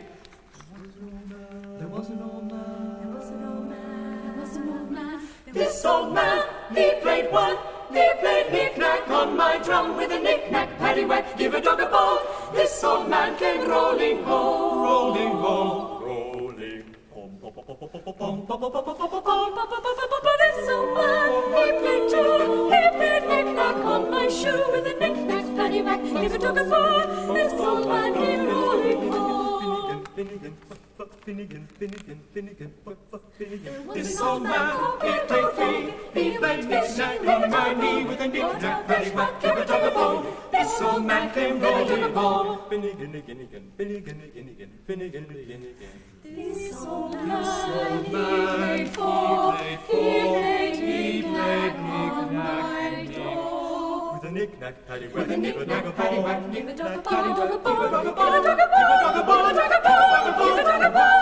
There was an old man. There was an old man. There was an old man. This old man, he played what? He played knick-knack on my drum with a knick-knack, paddywhack, give a dog a bone. This old man came rolling home, rolling home, rolling home. This old man, he played too. He played knick-knack on my shoe with a knick-knack, paddywhack, give a dog a bone. This old man came rolling home. Finnegan, Finnegan, Finnegan, Finnegan, Finnegan. This old man, he played free. He played knick-knack on my knee with a knick-knack, paddywhack, give a dog a bone. This old man came rolling home. Finnegan, Finnegan, Finnegan, Finnegan, Finnegan, Finnegan. This old man, he played four. He played knick-knack on my door. With a knick-knack, paddywhack, give a dog a bone. Give a dog a bone, give a dog a bone, give a dog a bone, give a dog a bone, give a dog a bone.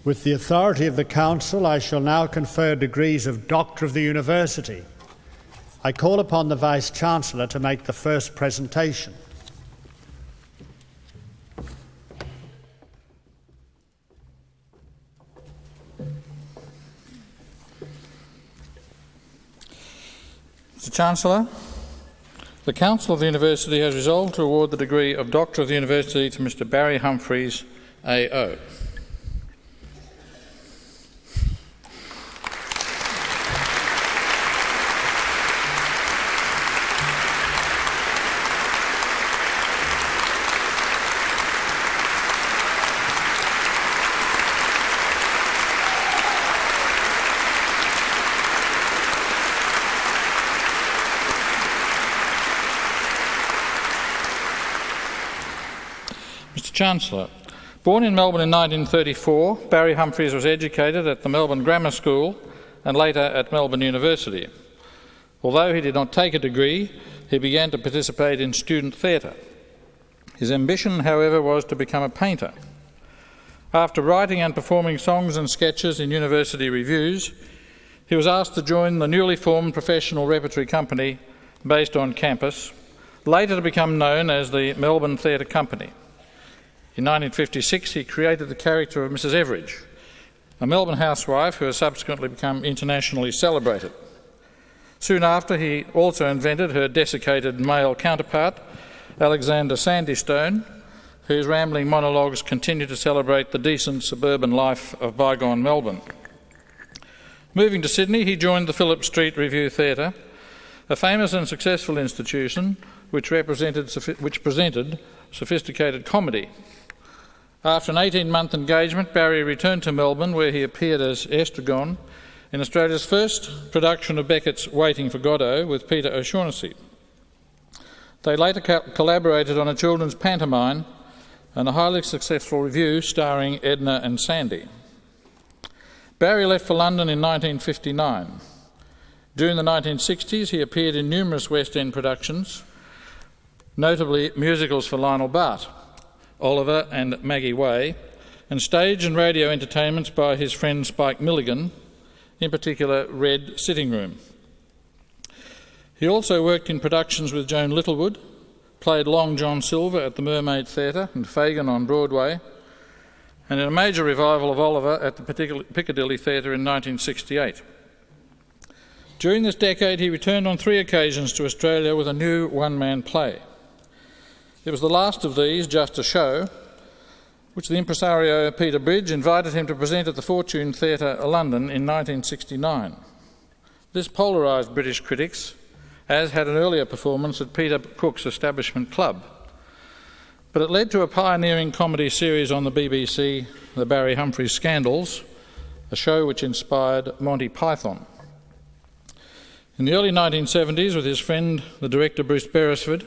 With the authority of the Council, I shall now confer degrees of Doctor of the University. I call upon the Vice-Chancellor to make the first presentation. Mr. Chancellor, the Council of the University has resolved to award the degree of Doctor of the University to Mr. Barry Humphries, AO. Chancellor. Born in Melbourne in 1934, Barry Humphries was educated at the Melbourne Grammar School and later at Melbourne University. Although he did not take a degree, he began to participate in student theatre. His ambition, however, was to become a painter. After writing and performing songs and sketches in university reviews, he was asked to join the newly formed professional repertory company based on campus, later to become known as the Melbourne Theatre Company. In 1956, he created the character of Mrs. Everidge, a Melbourne housewife who has subsequently become internationally celebrated. Soon after, he also invented her desiccated male counterpart, Alexander Sandystone, whose rambling monologues continue to celebrate the decent suburban life of bygone Melbourne. Moving to Sydney, he joined the Phillip Street Review Theatre, a famous and successful institution which presented sophisticated comedy. After an 18-month engagement, Barry returned to Melbourne, where he appeared as Estragon in Australia's first production of Beckett's Waiting for Godot with Peter O'Shaughnessy. They later collaborated on a children's pantomime and a highly successful revue starring Edna and Sandy. Barry left for London in 1959. During the 1960s, he appeared in numerous West End productions, notably musicals for Lionel Bart, Oliver and Maggie Way, and stage and radio entertainments by his friend Spike Milligan, in particular Red Sitting Room. He also worked in productions with Joan Littlewood, played Long John Silver at the Mermaid Theatre and Fagin on Broadway, and in a major revival of Oliver at the Piccadilly Theatre in 1968. During this decade, he returned on 3 occasions to Australia with a new one-man play. It was the last of these, Just a Show, which the impresario Peter Bridge invited him to present at the Fortune Theatre, London, in 1969. This polarised British critics, as had an earlier performance at Peter Cook's Establishment Club. But it led to a pioneering comedy series on the BBC, The Barry Humphries Scandals, a show which inspired Monty Python. In the early 1970s, with his friend, the director Bruce Beresford,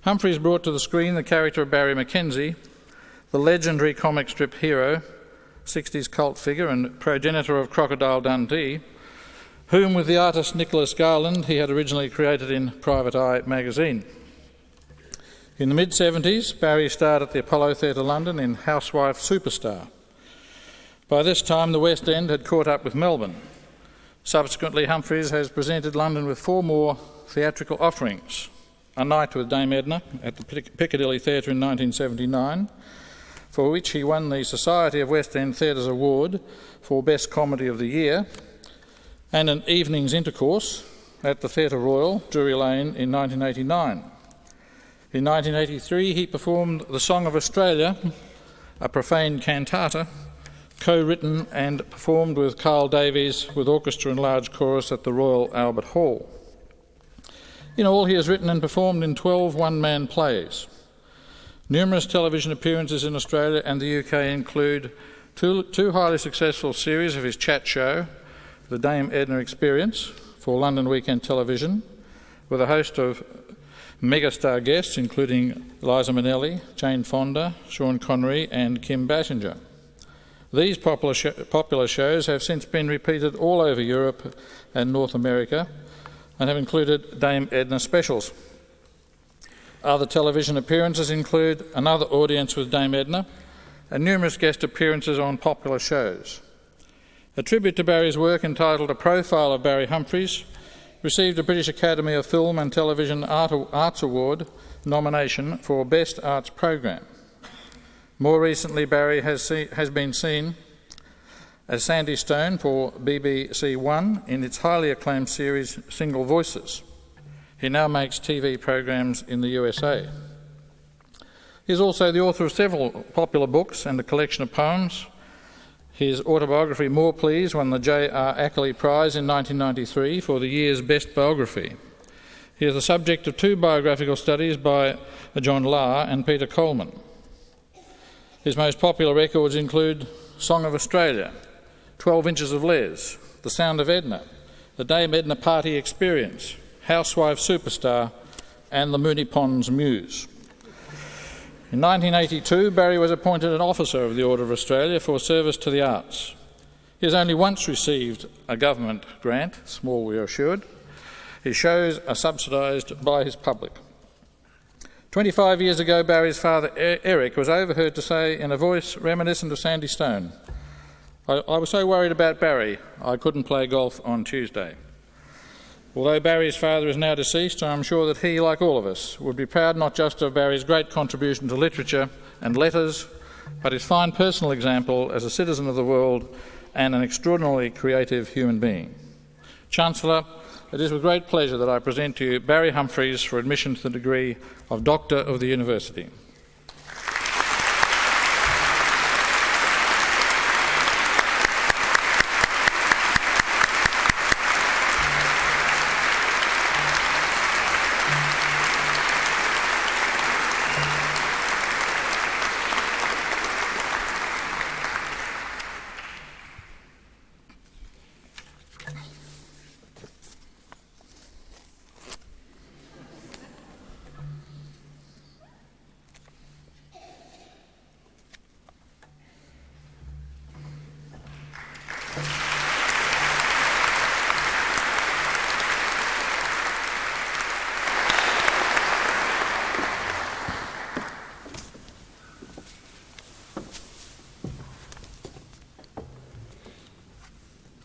Humphries brought to the screen the character of Barry Mackenzie, the legendary comic strip hero, 60s cult figure and progenitor of Crocodile Dundee, whom with the artist Nicholas Garland he had originally created in Private Eye magazine. In the mid-70s, Barry starred at the Apollo Theatre London in Housewife Superstar. By this time, the West End had caught up with Melbourne. Subsequently, Humphries has presented London with 4 more theatrical offerings: A Night with Dame Edna at the Piccadilly Theatre in 1979, for which he won the Society of West End Theatres Award for Best Comedy of the Year, and An Evening's Intercourse at the Theatre Royal, Drury Lane, in 1989. In 1983, he performed The Song of Australia, a profane cantata, co-written and performed with Carl Davies with orchestra and large chorus at the Royal Albert Hall. In all, he has written and performed in 12 one-man plays. Numerous television appearances in Australia and the UK include two highly successful series of his chat show, The Dame Edna Experience, for London Weekend Television, with a host of megastar guests including Liza Minnelli, Jane Fonda, Sean Connery and Kim Basinger. These popular shows have since been repeated all over Europe and North America and have included Dame Edna specials. Other television appearances include Another Audience with Dame Edna and numerous guest appearances on popular shows. A tribute to Barry's work entitled A Profile of Barry Humphries received a British Academy of Film and Television Arts Award nomination for Best Arts Programme. More recently, Barry has been seen as Sandy Stone for BBC One in its highly acclaimed series Single Voices. He now makes TV programmes in the USA. He is also the author of several popular books and a collection of poems. His autobiography, More Please, won the J.R. Ackley Prize in 1993 for the year's best biography. He is the subject of 2 biographical studies by John Lahr and Peter Coleman. His most popular records include Song of Australia, 12 Inches of Les, The Sound of Edna, The Dame Edna Party Experience, Housewife Superstar and The Moonee Ponds Muse. In 1982, Barry was appointed an Officer of the Order of Australia for service to the arts. He has only once received a government grant, small we are assured. His shows are subsidised by his public. 25 years ago, Barry's father, Eric, was overheard to say in a voice reminiscent of Sandy Stone, I was so worried about Barry, I couldn't play golf on Tuesday. Although Barry's father is now deceased, I am sure that he, like all of us, would be proud not just of Barry's great contribution to literature and letters, but his fine personal example as a citizen of the world and an extraordinarily creative human being. Chancellor, it is with great pleasure that I present to you Barry Humphries for admission to the degree of Doctor of the University.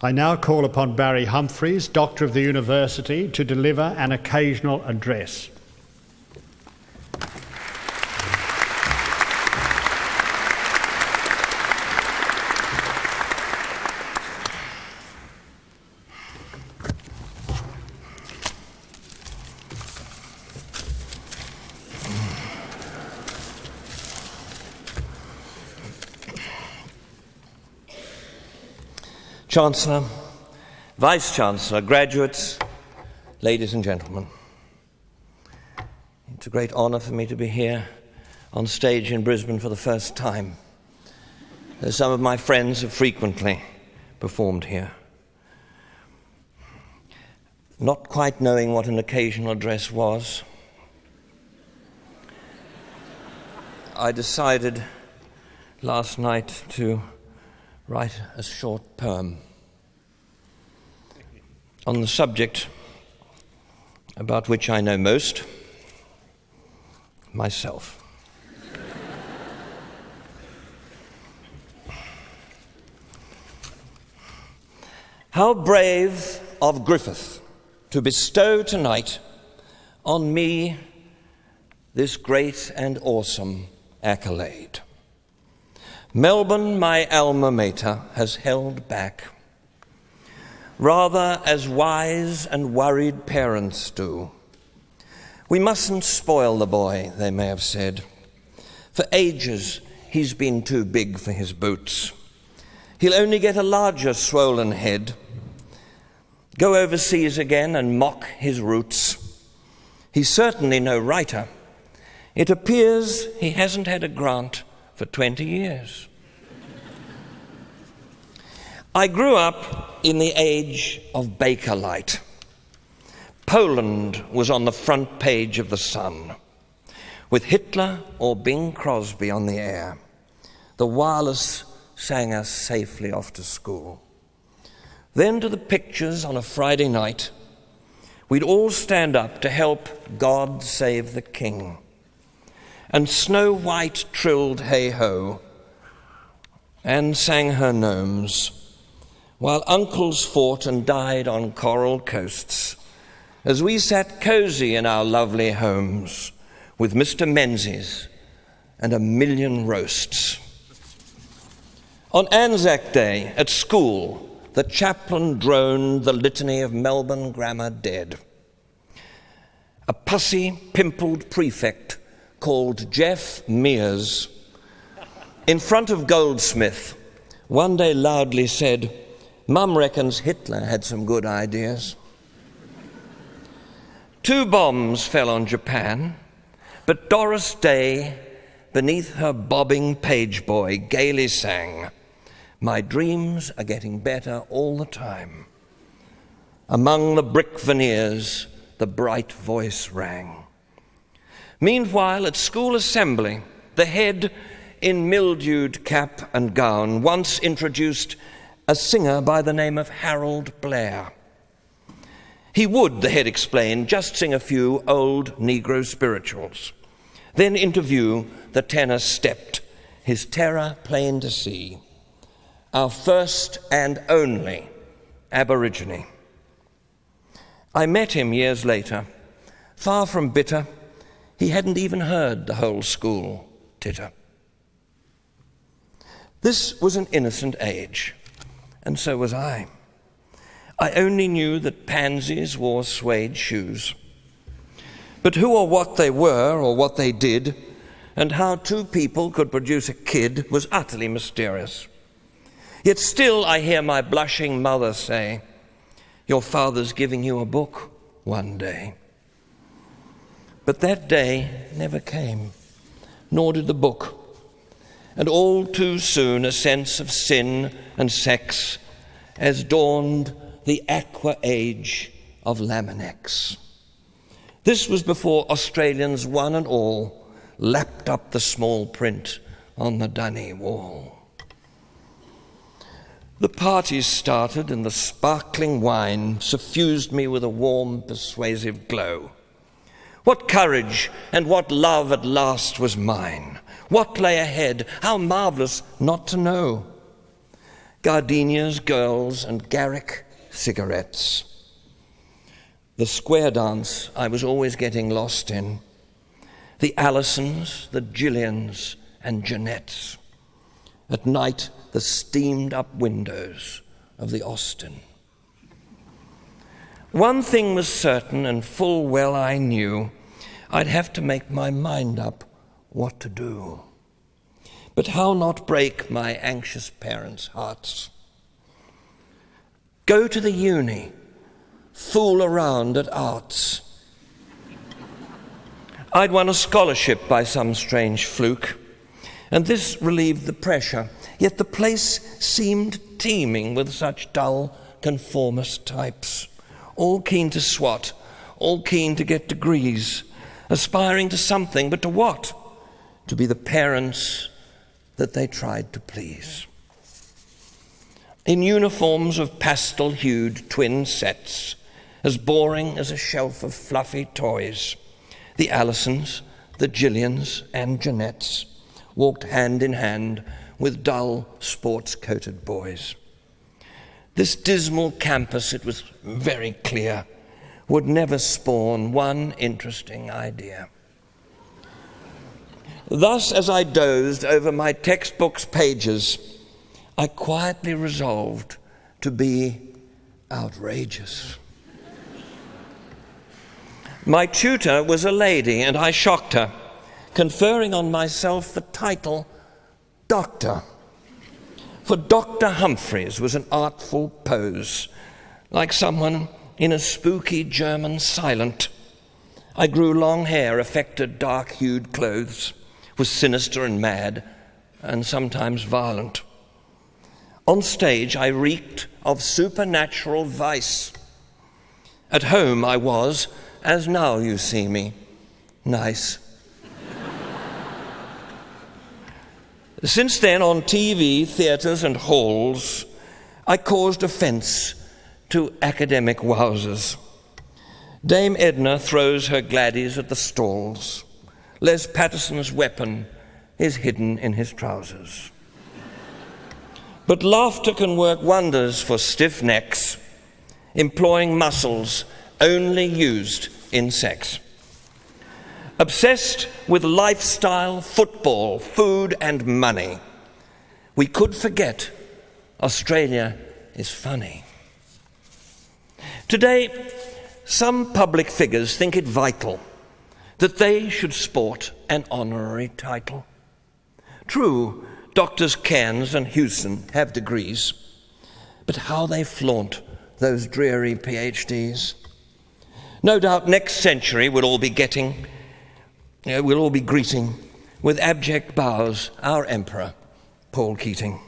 I now call upon Barry Humphries, Doctor of the University, to deliver an occasional address. Chancellor, Vice-Chancellor, graduates, ladies and gentlemen. It's a great honour for me to be here on stage in Brisbane for the first time. Some of my friends have frequently performed here. Not quite knowing what an occasional address was, I decided last night to write a short poem. on the subject about which I know most, myself. How brave of Griffith to bestow tonight on me this great and awesome accolade. Melbourne, my alma mater, has held back, rather as wise and worried parents do. We mustn't spoil the boy, they may have said. For ages he's been too big for his boots. He'll only get a larger swollen head, go overseas again and mock his roots. He's certainly no writer. It appears he hasn't had a grant for 20 years. I grew up in the age of Bakelite. Poland was on the front page of the Sun, with Hitler or Bing Crosby on the air. The wireless sang us safely off to school. Then to the pictures on a Friday night, we'd all stand up to help God Save the King. And Snow White trilled hey-ho and sang her gnomes, while uncles fought and died on coral coasts, as we sat cosy in our lovely homes with Mr. Menzies and a million roasts. On Anzac Day at school, the chaplain droned the litany of Melbourne grammar dead. A pussy, pimpled prefect called Jeff Mears, in front of Goldsmith, one day loudly said, "Mum reckons Hitler had some good ideas." 2 bombs fell on Japan, but Doris Day, beneath her bobbing page boy, gaily sang, "My dreams are getting better all the time." Among the brick veneers, the bright voice rang. Meanwhile, at school assembly, the head, in mildewed cap and gown, once introduced a singer by the name of Harold Blair. He would, the head explained, just sing a few old Negro spirituals. Then into view the tenor stepped, his terror plain to see. Our first and only Aborigine. I met him years later. Far from bitter, he hadn't even heard the whole school titter. This was an innocent age, and so was I. I only knew that pansies wore suede shoes. But who or what they were or what they did, and how 2 people could produce a kid, was utterly mysterious. Yet still I hear my blushing mother say, "Your father's giving you a book one day." But that day never came, nor did the book. And all too soon a sense of sin and sex as dawned the aqua age of Laminex. This was before Australians one and all lapped up the small print on the dunny wall. The parties started and the sparkling wine suffused me with a warm, persuasive glow. What courage and what love at last was mine. What lay ahead? How marvellous not to know. Gardenias, girls, and Garrick cigarettes. The square dance I was always getting lost in. The Allisons, the Gillians, and Jeanettes. At night, the steamed-up windows of the Austin. One thing was certain, and full well I knew, I'd have to make my mind up what to do. But how not break my anxious parents' hearts? Go to the uni, fool around at arts. I'd won a scholarship by some strange fluke, and this relieved the pressure. Yet the place seemed teeming with such dull, conformist types, all keen to swat, all keen to get degrees, aspiring to something, but to what? To be the parents that they tried to please. in uniforms of pastel-hued twin sets, as boring as a shelf of fluffy toys. The Allisons, the Gillians and Jeanettes walked hand in hand with dull, sports-coated boys. This dismal campus, it was very clear, would never spawn one interesting idea. Thus, as I dozed over my textbook's pages, I quietly resolved to be outrageous. My tutor was a lady, and I shocked her, conferring on myself the title Doctor. For Dr. Humphreys was an artful pose, like someone in a spooky German silent. I grew long hair, affected dark-hued clothes, was sinister and mad, and sometimes violent. On stage, I reeked of supernatural vice. At home, I was, as now you see me, nice. Since then, on TV, theatres and halls, I caused offence to academic wowsers. Dame Edna throws her gladdies at the stalls. Les Patterson's weapon is hidden in his trousers. But laughter can work wonders for stiff necks, employing muscles only used in sex. Obsessed with lifestyle, football, food and money, we could forget Australia is funny. Today, some public figures think it vital that they should sport an honorary title. True, Doctors Cairns and Hewson have degrees, but how they flaunt those dreary PhDs. No doubt next century we'll all be greeting with abject bows our emperor, Paul Keating.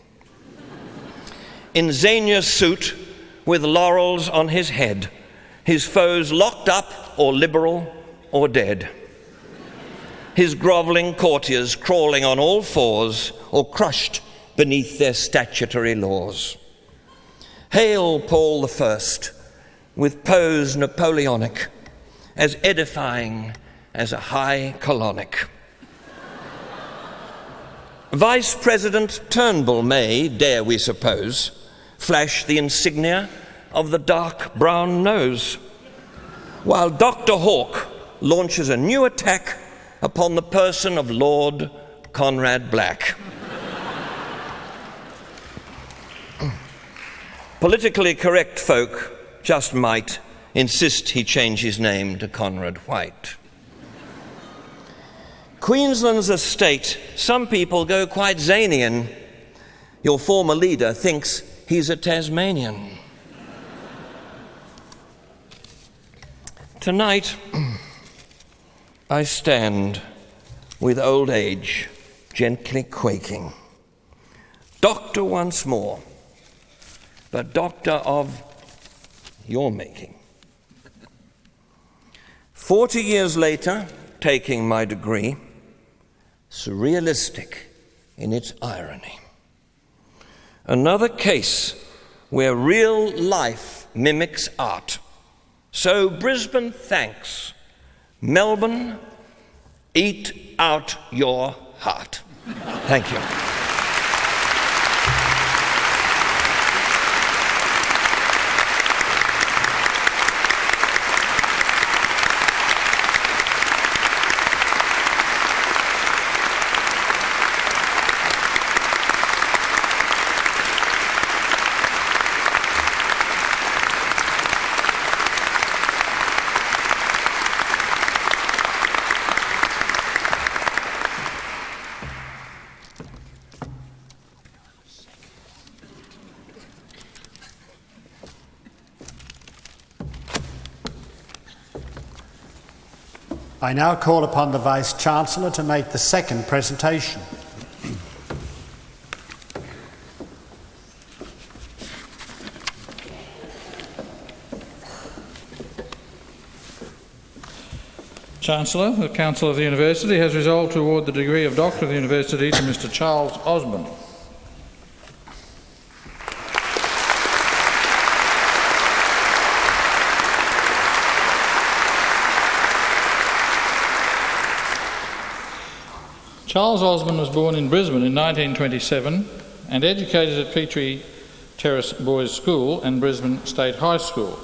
In Xenia's suit, with laurels on his head, his foes locked up or liberal or dead. His grovelling courtiers crawling on all fours or crushed beneath their statutory laws. Hail Paul I, with pose Napoleonic, as edifying as a high colonic. Vice President Turnbull may, dare we suppose, flash the insignia of the dark brown nose, while Dr. Hawke launches a new attack upon the person of Lord Conrad Black. Politically correct folk just might insist he change his name to Conrad White. Queensland's a state some people go quite Zanian. Your former leader thinks he's a Tasmanian. Tonight, I stand with old age gently quaking. Doctor once more, but doctor of your making. 40 years later, taking my degree, surrealistic in its irony. Another case where real life mimics art. So Brisbane thanks. Melbourne, eat out your heart. Thank you. I now call upon the Vice-Chancellor to make the second presentation. Chancellor, the Council of the University has resolved to award the degree of Doctor of the University to Mr. Charles Osborne. Charles Osborne was born in Brisbane in 1927 and educated at Petrie Terrace Boys School and Brisbane State High School.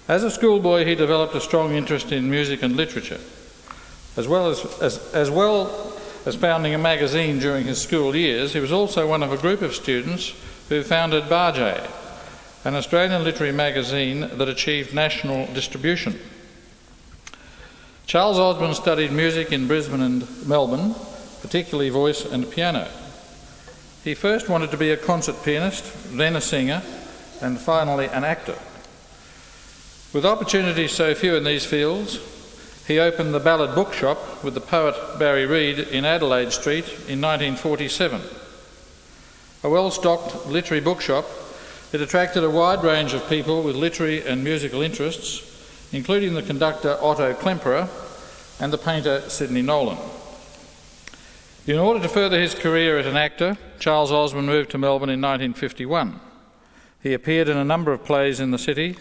As a schoolboy, he developed a strong interest in music and literature. As well as founding a magazine during his school years, he was also one of a group of students who founded Barjay, an Australian literary magazine that achieved national distribution. Charles Osborne studied music in Brisbane and Melbourne, particularly voice and piano. He first wanted to be a concert pianist, then a singer, and finally an actor. With opportunities so few in these fields, he opened the Ballad Bookshop with the poet Barry Reed in Adelaide Street in 1947. A well-stocked literary bookshop, it attracted a wide range of people with literary and musical interests, including the conductor Otto Klemperer and the painter Sidney Nolan. In order to further his career as an actor, Charles Osborne moved to Melbourne in 1951. He appeared in a number of plays in the city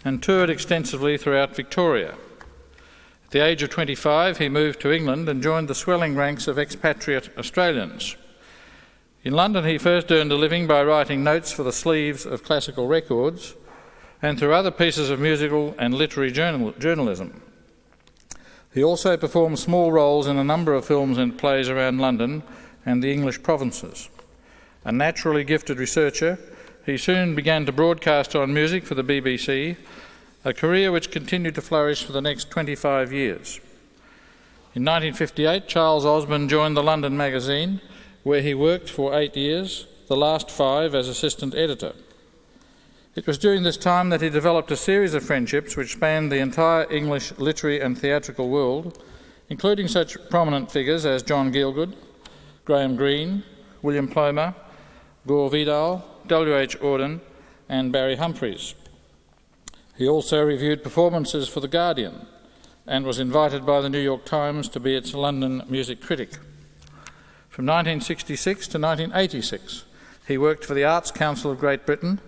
and toured extensively throughout Victoria. At the age of 25, he moved to England and joined the swelling ranks of expatriate Australians. In London, he first earned a living by writing notes for the sleeves of classical records and through other pieces of musical and literary journalism. He also performed small roles in a number of films and plays around London and the English provinces. A naturally gifted researcher, he soon began to broadcast on music for the BBC, a career which continued to flourish for the next 25 years. In 1958, Charles Osborne joined the London Magazine, where he worked for 8 years, the last 5 as assistant editor. It was during this time that he developed a series of friendships which spanned the entire English literary and theatrical world, including such prominent figures as John Gielgud, Graham Greene, William Plomer, Gore Vidal, W.H. Auden and Barry Humphries. He also reviewed performances for The Guardian and was invited by the New York Times to be its London music critic. From 1966 to 1986, he worked for the Arts Council of Great Britain,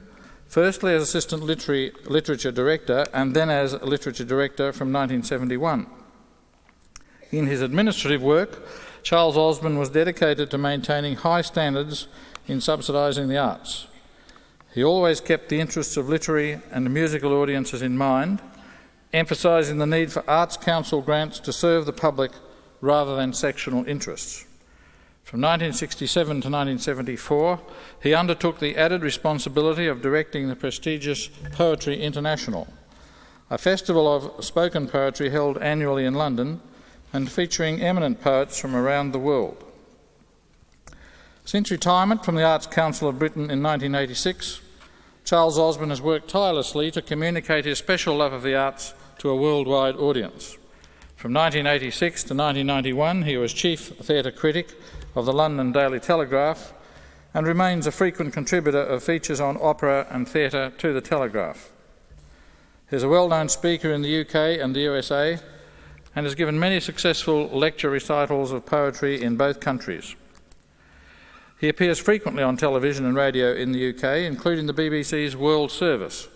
firstly as Assistant Literature Director and then as Literature Director from 1971. In his administrative work, Charles Osborne was dedicated to maintaining high standards in subsidising the arts. He always kept the interests of literary and musical audiences in mind, emphasising the need for Arts Council grants to serve the public rather than sectional interests. From 1967 to 1974, he undertook the added responsibility of directing the prestigious Poetry International, a festival of spoken poetry held annually in London and featuring eminent poets from around the world. Since retirement from the Arts Council of Britain in 1986, Charles Osborne has worked tirelessly to communicate his special love of the arts to a worldwide audience. From 1986 to 1991, he was Chief Theatre Critic of the London Daily Telegraph and remains a frequent contributor of features on opera and theatre to the Telegraph. He is a well-known speaker in the UK and the USA and has given many successful lecture recitals of poetry in both countries. He appears frequently on television and radio in the UK, including the BBC's World Service,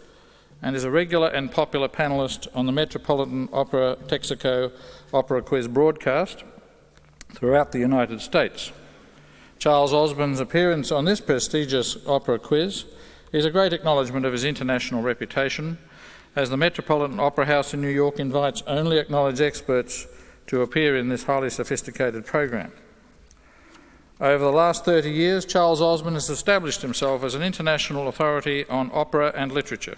and is a regular and popular panellist on the Metropolitan Opera Texaco Opera Quiz broadcast throughout the United States. Charles Osborne's appearance on this prestigious opera quiz is a great acknowledgement of his international reputation, as the Metropolitan Opera House in New York invites only acknowledged experts to appear in this highly sophisticated program. Over the last 30 years, Charles Osborne has established himself as an international authority on opera and literature.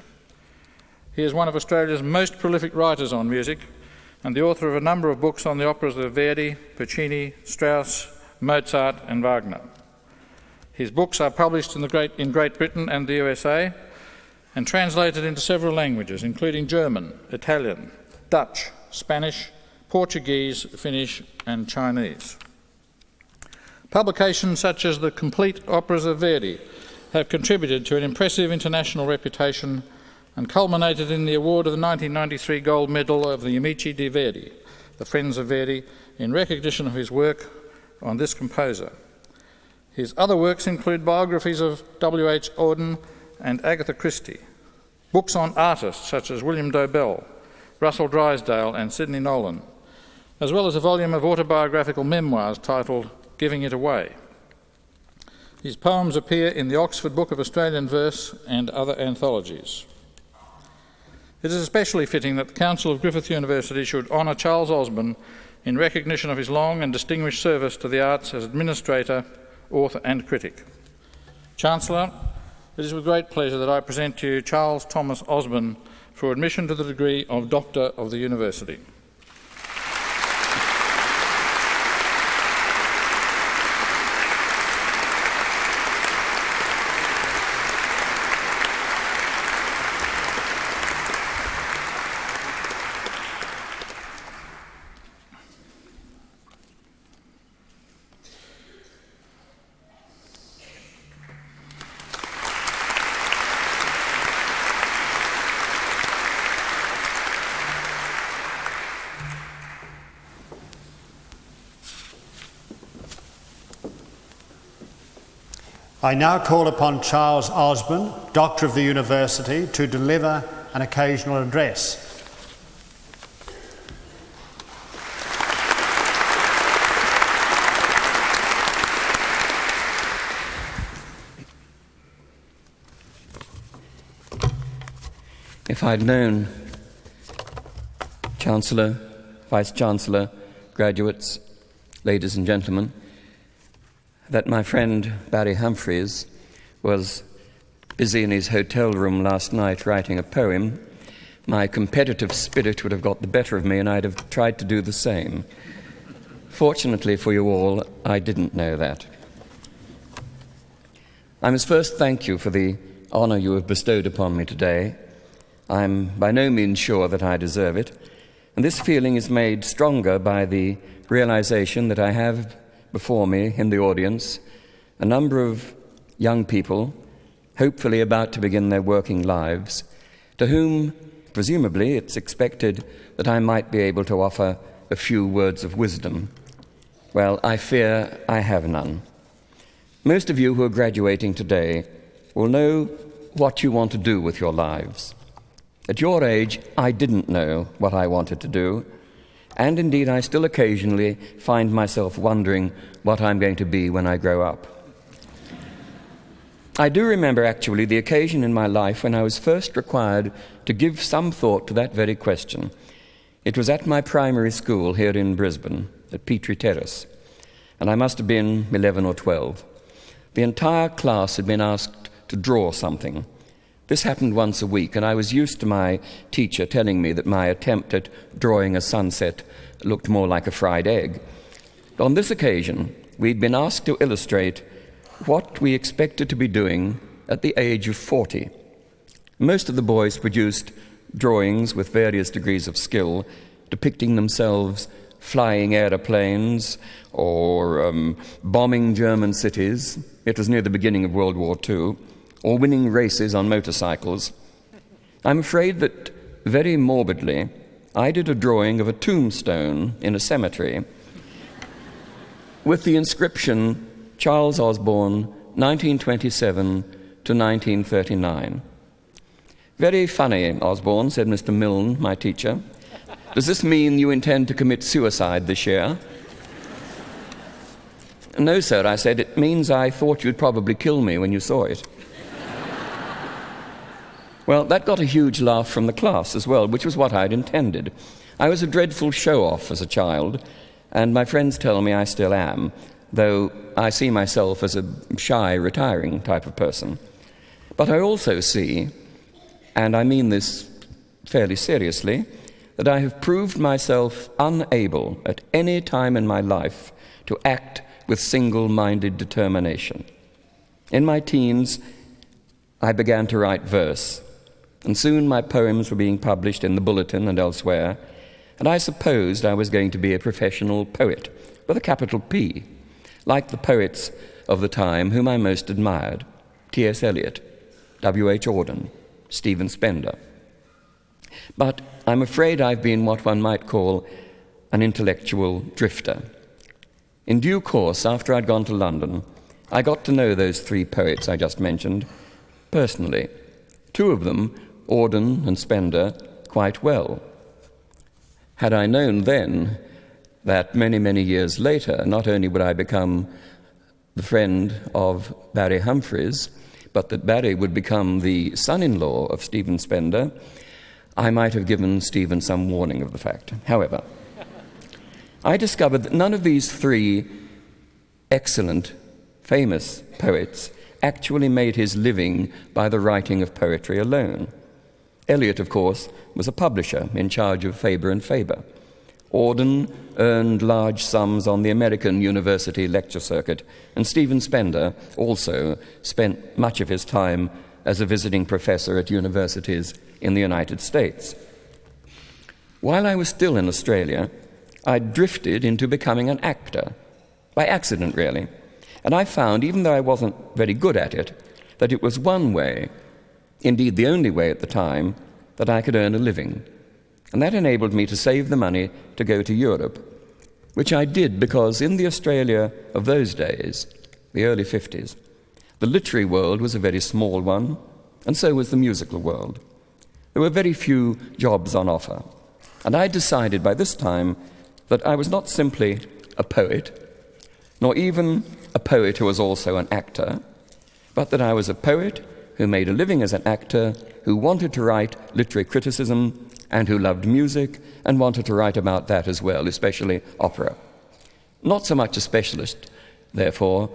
He is one of Australia's most prolific writers on music and the author of a number of books on the operas of Verdi, Puccini, Strauss, Mozart and Wagner. His books are published in Great Britain and the USA and translated into several languages, including German, Italian, Dutch, Spanish, Portuguese, Finnish and Chinese. Publications such as the Complete Operas of Verdi have contributed to an impressive international reputation and culminated in the award of the 1993 Gold Medal of the Amici di Verdi, the Friends of Verdi, in recognition of his work on this composer. His other works include biographies of W.H. Auden and Agatha Christie, books on artists such as William Dobell, Russell Drysdale and Sidney Nolan, as well as a volume of autobiographical memoirs titled Giving It Away. His poems appear in the Oxford Book of Australian Verse and other anthologies. It is especially fitting that the Council of Griffith University should honour Charles Osborne in recognition of his long and distinguished service to the arts as administrator, author and critic. Chancellor, it is with great pleasure that I present to you Charles Thomas Osborne for admission to the degree of Doctor of the University. I now call upon Charles Osborne, Doctor of the University, to deliver an occasional address. If I'd known, Chancellor, Vice-Chancellor, graduates, ladies and gentlemen, that my friend Barry Humphries was busy in his hotel room last night writing a poem, my competitive spirit would have got the better of me and I'd have tried to do the same. Fortunately for you all, I didn't know that. I must first thank you for the honour you have bestowed upon me today. I'm by no means sure that I deserve it, and this feeling is made stronger by the realization that I have before me in the audience a number of young people, hopefully about to begin their working lives, to whom, presumably, it's expected that I might be able to offer a few words of wisdom. Well, I fear I have none. Most of you who are graduating today will know what you want to do with your lives. At your age, I didn't know what I wanted to do, and indeed I still occasionally find myself wondering what I'm going to be when I grow up. I do remember actually the occasion in my life when I was first required to give some thought to that very question. It was at my primary school here in Brisbane, at Petrie Terrace, and I must have been 11 or 12. The entire class had been asked to draw something. This happened once a week, and I was used to my teacher telling me that my attempt at drawing a sunset looked more like a fried egg. On this occasion, we'd been asked to illustrate what we expected to be doing at the age of 40. Most of the boys produced drawings with various degrees of skill, depicting themselves flying aeroplanes or bombing German cities. It was near the beginning of World War II. Or winning races on motorcycles. I'm afraid that, very morbidly, I did a drawing of a tombstone in a cemetery with the inscription, Charles Osborne, 1927 to 1939. Very funny, Osborne, said Mr. Milne, my teacher. Does this mean you intend to commit suicide this year? No, sir, I said, it means I thought you'd probably kill me when you saw it. Well, that got a huge laugh from the class as well, which was what I'd intended. I was a dreadful show-off as a child, and my friends tell me I still am, though I see myself as a shy, retiring type of person. But I also see, and I mean this fairly seriously, that I have proved myself unable at any time in my life to act with single-minded determination. In my teens, I began to write verse, and soon my poems were being published in the Bulletin and elsewhere, and I supposed I was going to be a professional poet, with a capital P, like the poets of the time whom I most admired, T.S. Eliot, W.H. Auden, Stephen Spender. But I'm afraid I've been what one might call an intellectual drifter. In due course, after I'd gone to London, I got to know those three poets I just mentioned personally. Two of them, Auden and Spender, quite well. Had I known then that many, many years later, not only would I become the friend of Barry Humphries, but that Barry would become the son-in-law of Stephen Spender, I might have given Stephen some warning of the fact. However, I discovered that none of these three excellent, famous poets actually made his living by the writing of poetry alone. Eliot, of course, was a publisher in charge of Faber and Faber. Auden earned large sums on the American university lecture circuit, and Stephen Spender also spent much of his time as a visiting professor at universities in the United States. While I was still in Australia, I drifted into becoming an actor, by accident really, and I found, even though I wasn't very good at it, that it was one way, indeed the only way at the time, that I could earn a living. And that enabled me to save the money to go to Europe, which I did because in the Australia of those days, the early 50s, the literary world was a very small one, and so was the musical world. There were very few jobs on offer, and I decided by this time that I was not simply a poet, nor even a poet who was also an actor, but that I was a poet who made a living as an actor, who wanted to write literary criticism, and who loved music and wanted to write about that as well, especially opera. Not so much a specialist, therefore,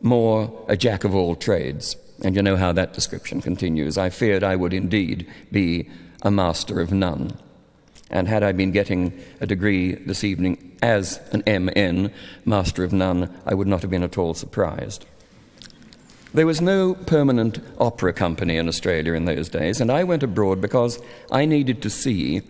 more a jack of all trades. And you know how that description continues. I feared I would indeed be a master of none. And had I been getting a degree this evening as an MN, Master of None, I would not have been at all surprised. There was no permanent opera company in Australia in those days, and I went abroad because I needed to see,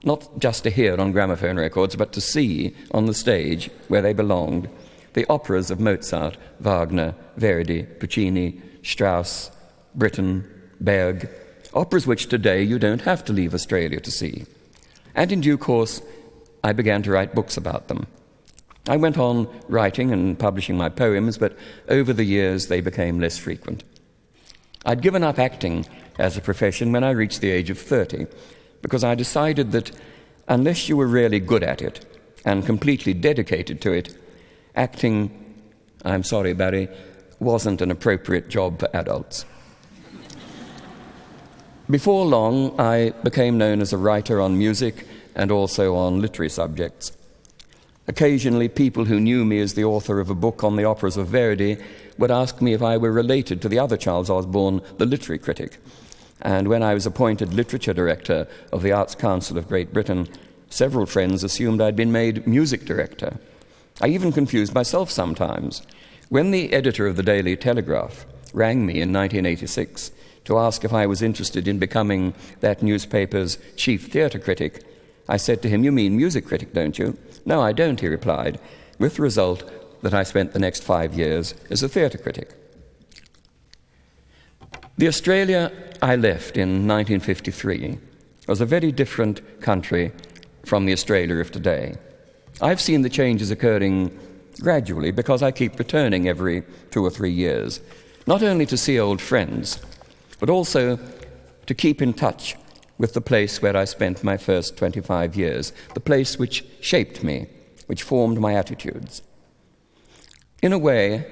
not just to hear on gramophone records, but to see on the stage where they belonged, the operas of Mozart, Wagner, Verdi, Puccini, Strauss, Britten, Berg, operas which today you don't have to leave Australia to see. And in due course, I began to write books about them. I went on writing and publishing my poems, but over the years they became less frequent. I'd given up acting as a profession when I reached the age of 30, because I decided that unless you were really good at it and completely dedicated to it, acting, I'm sorry, Barry, wasn't an appropriate job for adults. Before long, I became known as a writer on music and also on literary subjects. Occasionally, people who knew me as the author of a book on the operas of Verdi would ask me if I were related to the other Charles Osborne, the literary critic. And when I was appointed literature director of the Arts Council of Great Britain, several friends assumed I'd been made music director. I even confused myself sometimes. When the editor of the Daily Telegraph rang me in 1986 to ask if I was interested in becoming that newspaper's chief theatre critic, I said to him, "You mean music critic, don't you?" "No, I don't," he replied, with the result that I spent the next 5 years as a theatre critic. The Australia I left in 1953 was a very different country from the Australia of today. I've seen the changes occurring gradually because I keep returning every 2 or 3 years, not only to see old friends, but also to keep in touch with the place where I spent my first 25 years, the place which shaped me, which formed my attitudes. In a way,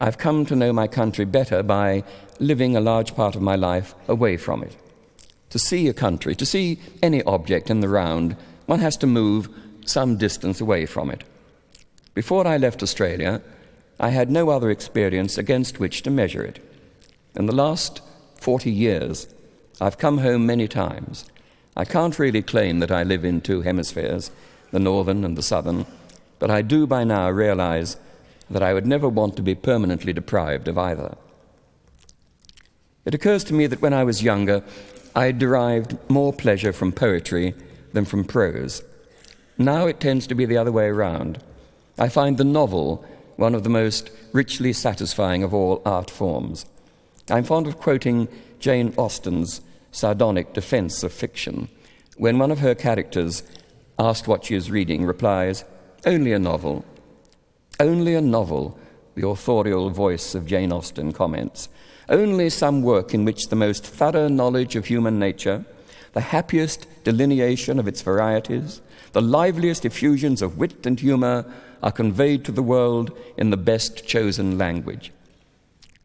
I've come to know my country better by living a large part of my life away from it. To see a country, to see any object in the round, one has to move some distance away from it. Before I left Australia, I had no other experience against which to measure it. In the last 40 years, I've come home many times. I can't really claim that I live in 2 hemispheres, the northern and the southern, but I do by now realize that I would never want to be permanently deprived of either. It occurs to me that when I was younger, I derived more pleasure from poetry than from prose. Now it tends to be the other way around. I find the novel one of the most richly satisfying of all art forms. I'm fond of quoting Jane Austen's sardonic defense of fiction, when one of her characters, asked what she is reading, replies, "Only a novel." "Only a novel," the authorial voice of Jane Austen comments. "Only some work in which the most thorough knowledge of human nature, the happiest delineation of its varieties, the liveliest effusions of wit and humour are conveyed to the world in the best chosen language.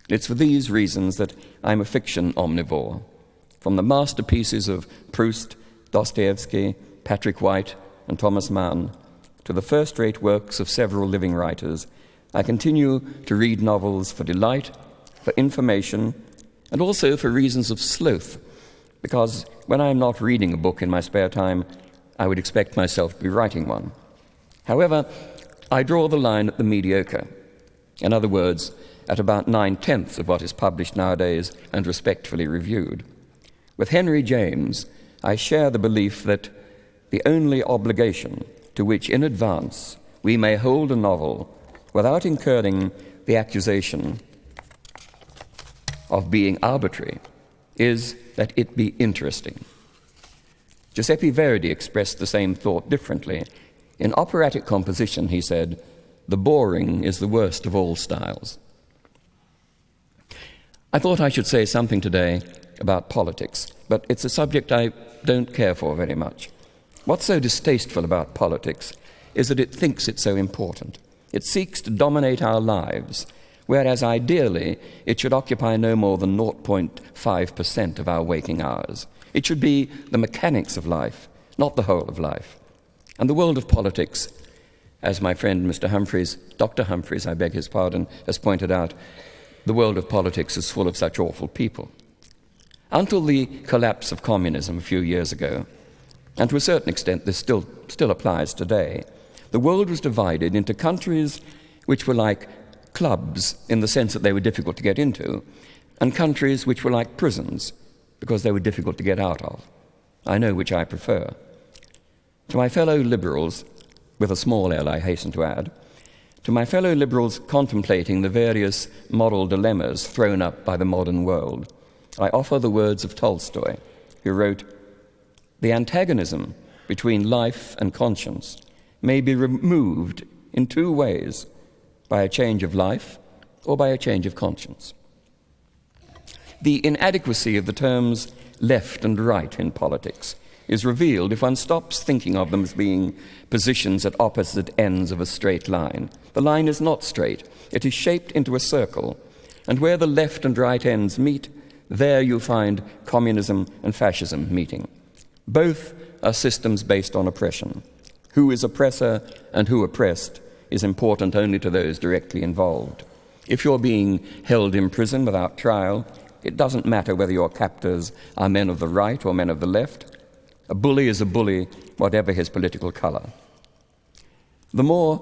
It's for these reasons that I'm a fiction omnivore. From the masterpieces of Proust, Dostoevsky, Patrick White, and Thomas Mann, to the first-rate works of several living writers, I continue to read novels for delight, for information, and also for reasons of sloth, because when I am not reading a book in my spare time, I would expect myself to be writing one. However, I draw the line at the mediocre. In other words, at about 9/10 of what is published nowadays and respectfully reviewed. With Henry James, I share the belief that the only obligation to which in advance we may hold a novel without incurring the accusation of being arbitrary is that it be interesting. Giuseppe Verdi expressed the same thought differently. In operatic composition, he said, "The boring is the worst of all styles." I thought I should say something today about politics, but it's a subject I don't care for very much. What's so distasteful about politics is that it thinks it's so important. It seeks to dominate our lives, whereas ideally it should occupy no more than 0.5% of our waking hours. It should be the mechanics of life, not the whole of life. And the world of politics, as my friend Mr. Humphreys, Dr. Humphreys, I beg his pardon, has pointed out, the world of politics is full of such awful people. Until the collapse of communism a few years ago, and to a certain extent this still applies today, the world was divided into countries which were like clubs in the sense that they were difficult to get into, and countries which were like prisons because they were difficult to get out of. I know which I prefer. To my fellow liberals, with a small L I hasten to add, to my fellow liberals contemplating the various moral dilemmas thrown up by the modern world, I offer the words of Tolstoy, who wrote, "The antagonism between life and conscience may be removed in two ways, by a change of life or by a change of conscience." The inadequacy of the terms left and right in politics is revealed if one stops thinking of them as being positions at opposite ends of a straight line. The line is not straight. It is shaped into a circle, and where the left and right ends meet, there you find communism and fascism meeting. Both are systems based on oppression. Who is oppressor and who oppressed is important only to those directly involved. If you're being held in prison without trial, it doesn't matter whether your captors are men of the right or men of the left. A bully is a bully, whatever his political colour. The more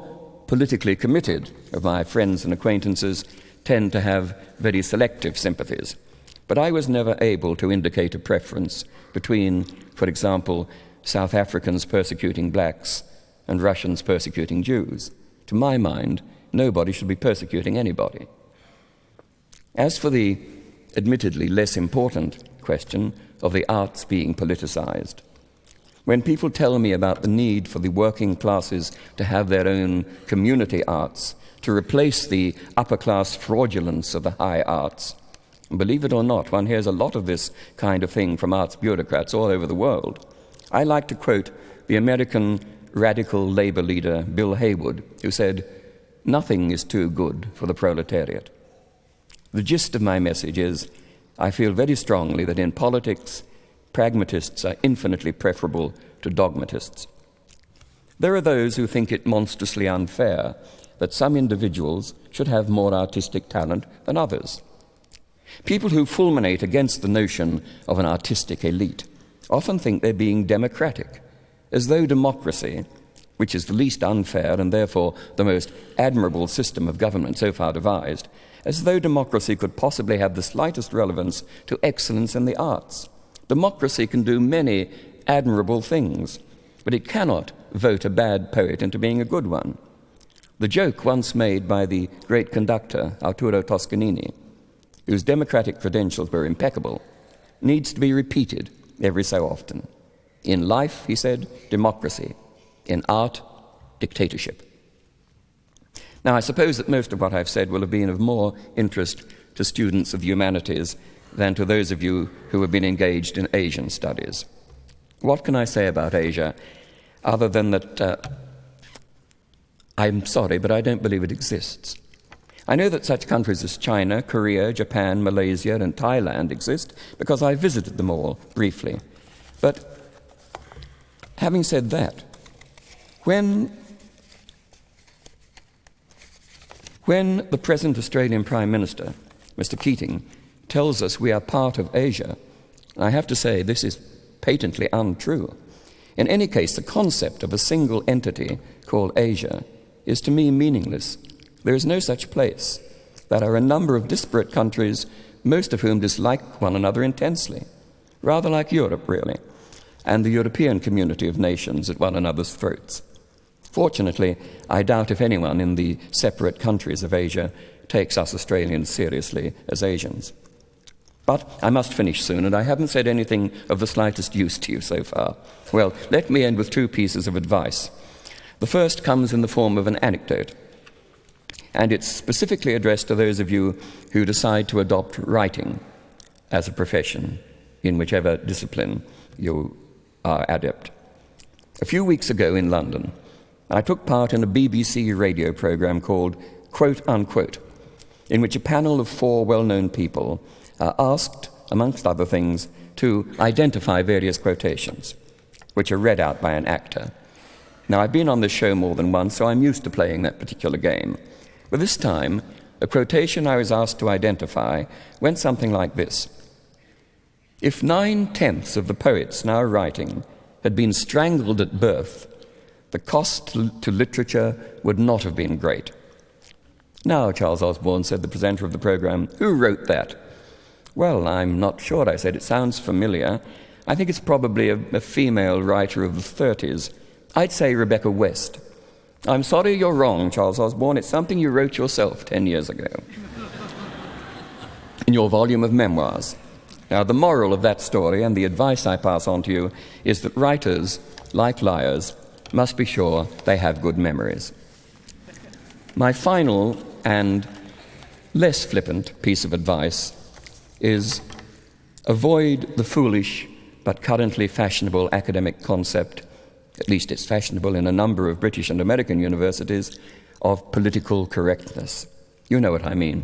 politically committed of my friends and acquaintances tend to have very selective sympathies, but I was never able to indicate a preference between, for example, South Africans persecuting blacks and Russians persecuting Jews. To my mind, nobody should be persecuting anybody. As for the admittedly less important question of the arts being politicized, when people tell me about the need for the working classes to have their own community arts, to replace the upper-class fraudulence of the high arts, and believe it or not, one hears a lot of this kind of thing from arts bureaucrats all over the world. I like to quote the American radical labor leader Bill Haywood, who said, "Nothing is too good for the proletariat." The gist of my message is, I feel very strongly that in politics, pragmatists are infinitely preferable to dogmatists. There are those who think it monstrously unfair that some individuals should have more artistic talent than others. People who fulminate against the notion of an artistic elite often think they're being democratic, as though democracy, which is the least unfair and therefore the most admirable system of government so far devised, as though democracy could possibly have the slightest relevance to excellence in the arts. Democracy can do many admirable things, but it cannot vote a bad poet into being a good one. The joke once made by the great conductor Arturo Toscanini, whose democratic credentials were impeccable, needs to be repeated every so often. In life, he said, democracy. In art, dictatorship. Now, I suppose that most of what I've said will have been of more interest to students of humanities than to those of you who have been engaged in Asian studies. What can I say about Asia other than that I'm sorry, but I don't believe it exists. I know that such countries as China, Korea, Japan, Malaysia, and Thailand exist because I visited them all briefly. But having said that, when the present Australian Prime Minister, Mr. Keating, tells us we are part of Asia, I have to say this is patently untrue. In any case, the concept of a single entity called Asia is to me meaningless. There is no such place. There are a number of disparate countries, most of whom dislike one another intensely, rather like Europe, really, and the European community of nations at one another's throats. Fortunately, I doubt if anyone in the separate countries of Asia takes us Australians seriously as Asians. But I must finish soon, and I haven't said anything of the slightest use to you so far. Well, let me end with two pieces of advice. The first comes in the form of an anecdote, and it's specifically addressed to those of you who decide to adopt writing as a profession in whichever discipline you are adept. A few weeks ago in London, I took part in a BBC radio program called Quote Unquote, in which a panel of 4 well-known people are asked, amongst other things, to identify various quotations, which are read out by an actor. Now, I've been on this show more than once, so I'm used to playing that particular game. But this time, a quotation I was asked to identify went something like this. If 9/10 of the poets now writing had been strangled at birth, the cost to literature would not have been great. Now, Charles Osborne, said the presenter of the program, who wrote that? Well, I'm not sure, I said. It sounds familiar. I think it's probably a female writer of the 30s. I'd say Rebecca West. I'm sorry, you're wrong, Charles Osborne. It's something you wrote yourself 10 years ago in your volume of memoirs. Now, the moral of that story and the advice I pass on to you is that writers, like liars, must be sure they have good memories. My final and less flippant piece of advice is avoid the foolish but currently fashionable academic concept, at least it's fashionable in a number of British and American universities, of political correctness. You know what I mean.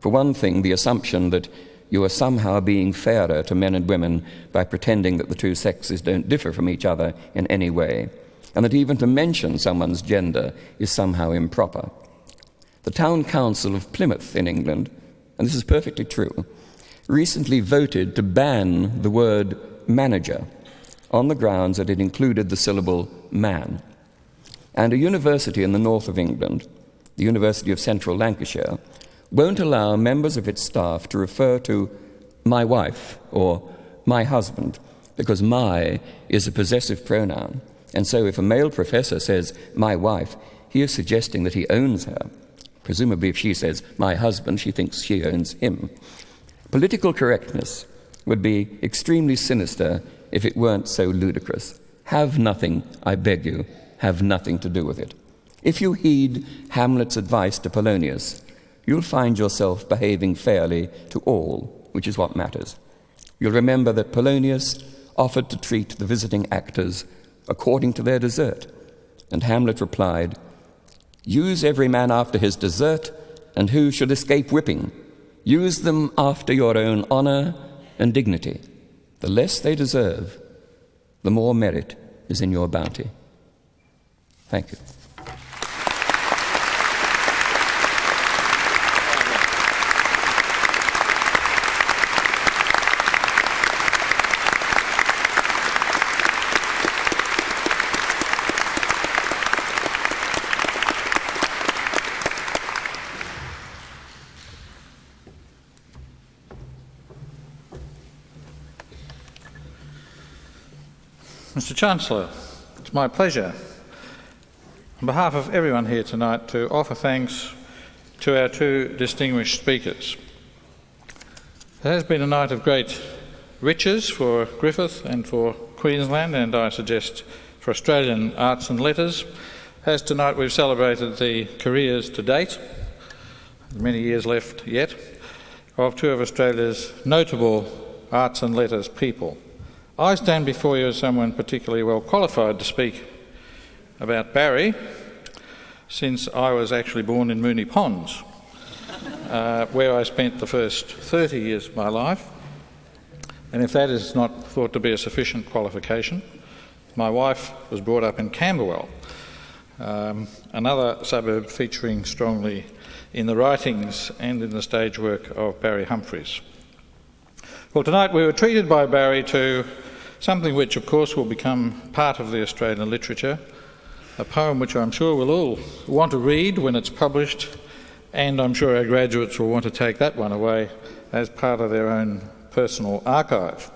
For one thing, the assumption that you are somehow being fairer to men and women by pretending that the two sexes don't differ from each other in any way, and that even to mention someone's gender is somehow improper. The Town Council of Plymouth in England, and this is perfectly true, recently voted to ban the word manager on the grounds that it included the syllable man. And a university in the north of England, the University of Central Lancashire, won't allow members of its staff to refer to my wife or my husband, because my is a possessive pronoun. And so if a male professor says my wife, he is suggesting that he owns her. Presumably if she says my husband, she thinks she owns him. Political correctness would be extremely sinister if it weren't so ludicrous. Have nothing, I beg you, have nothing to do with it. If you heed Hamlet's advice to Polonius, you'll find yourself behaving fairly to all, which is what matters. You'll remember that Polonius offered to treat the visiting actors according to their desert, and Hamlet replied, use every man after his desert, and who should escape whipping? Use them after your own honour and dignity. The less they deserve, the more merit is in your bounty. Thank you. Mr. Chancellor, it's my pleasure, on behalf of everyone here tonight, to offer thanks to our 2 distinguished speakers. It has been a night of great riches for Griffith and for Queensland, and I suggest for Australian arts and letters, as tonight we've celebrated the careers to date, many years left yet, of 2 of Australia's notable arts and letters people, I stand before you as someone particularly well qualified to speak about Barry, since I was actually born in Moonee Ponds, where I spent the first 30 years of my life. And if that is not thought to be a sufficient qualification, my wife was brought up in Camberwell, another suburb featuring strongly in the writings and in the stage work of Barry Humphries. Well, tonight we were treated by Barry to something which, of course, will become part of the Australian literature, a poem which I'm sure we'll all want to read when it's published, and I'm sure our graduates will want to take that one away as part of their own personal archive.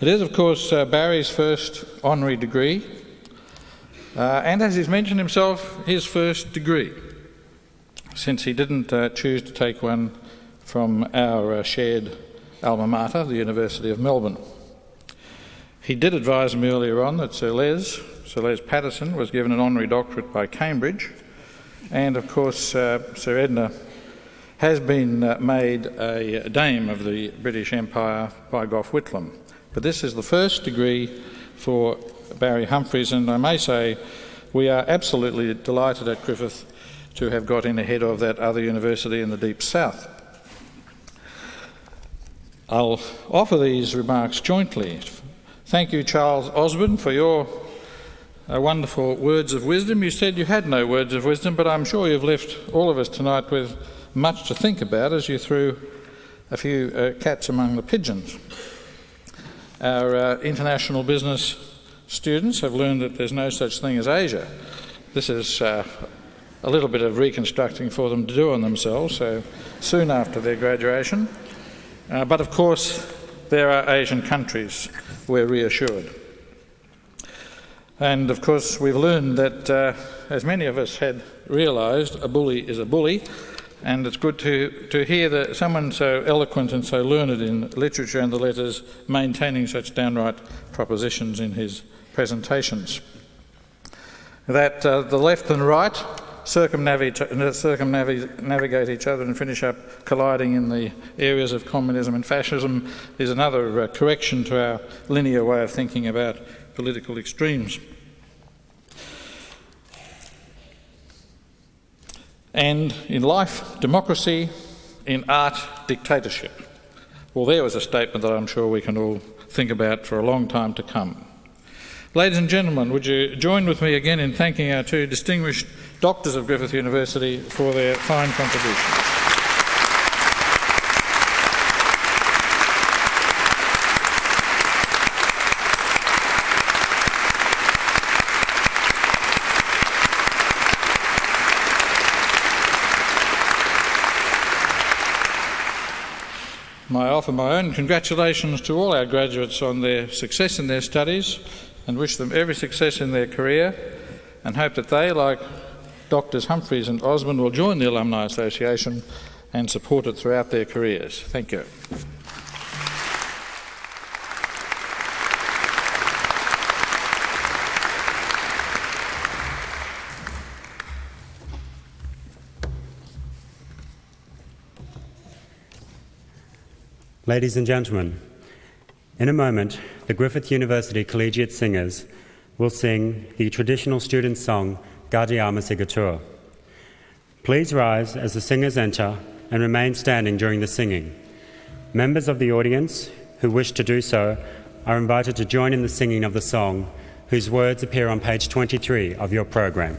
It is, of course, Barry's first honorary degree, and as he's mentioned himself, his first degree, since he didn't choose to take one from our shared alma mater, the University of Melbourne. He did advise me earlier on that Sir Les Patterson was given an honorary doctorate by Cambridge, and of course Sir Edna has been made a Dame of the British Empire by Gough Whitlam. But this is the first degree for Barry Humphries, and I may say we are absolutely delighted at Griffith to have got in ahead of that other university in the deep south. I'll offer these remarks jointly. Thank you, Charles Osborne, for your wonderful words of wisdom. You said you had no words of wisdom, but I'm sure you've left all of us tonight with much to think about as you threw a few cats among the pigeons. Our international business students have learned that there's no such thing as Asia. This is a little bit of reconstructing for them to do on themselves, so soon after their graduation. But of course, there are Asian countries, we're reassured. And of course, we've learned that, as many of us had realised, a bully is a bully, and it's good to hear that someone so eloquent and so learned in literature and the letters maintaining such downright propositions in his presentations. That the left and right circumnavigate each other and finish up colliding in the areas of communism and fascism is another correction to our linear way of thinking about political extremes. And in life, democracy; in art, dictatorship. Well, there was a statement that I'm sure we can all think about for a long time to come. Ladies and gentlemen, would you join with me again in thanking our two distinguished doctors of Griffith University for their fine contributions. I offer my own congratulations to all our graduates on their success in their studies and wish them every success in their career, and hope that they, like Doctors Humphries and Osborne, will join the Alumni Association and support it throughout their careers. Thank you. Ladies and gentlemen, in a moment, the Griffith University Collegiate Singers will sing the traditional student song, Gadiama Sigatur. Please rise as the singers enter and remain standing during the singing. Members of the audience who wish to do so are invited to join in the singing of the song, whose words appear on page 23 of your program.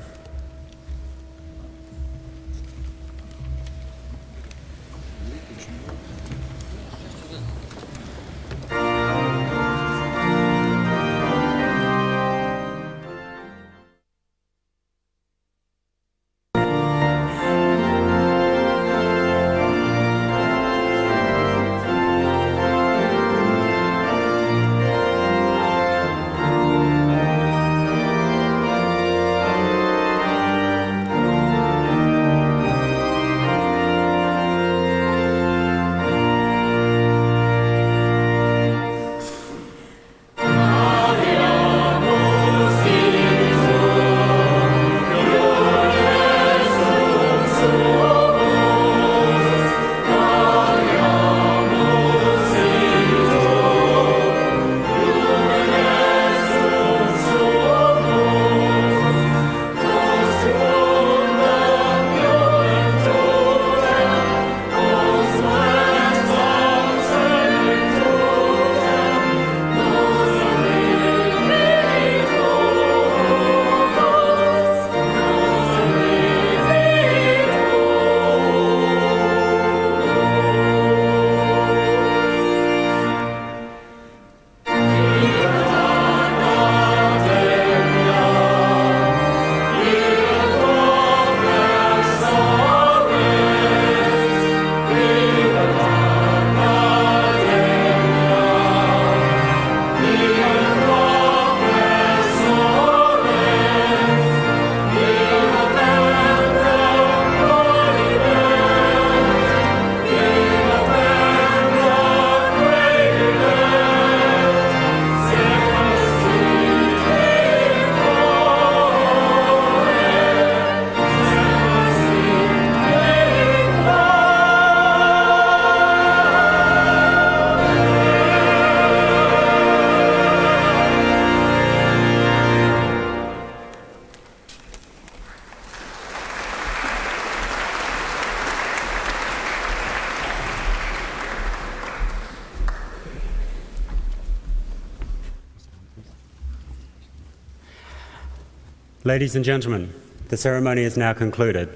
Ladies and gentlemen, the ceremony is now concluded.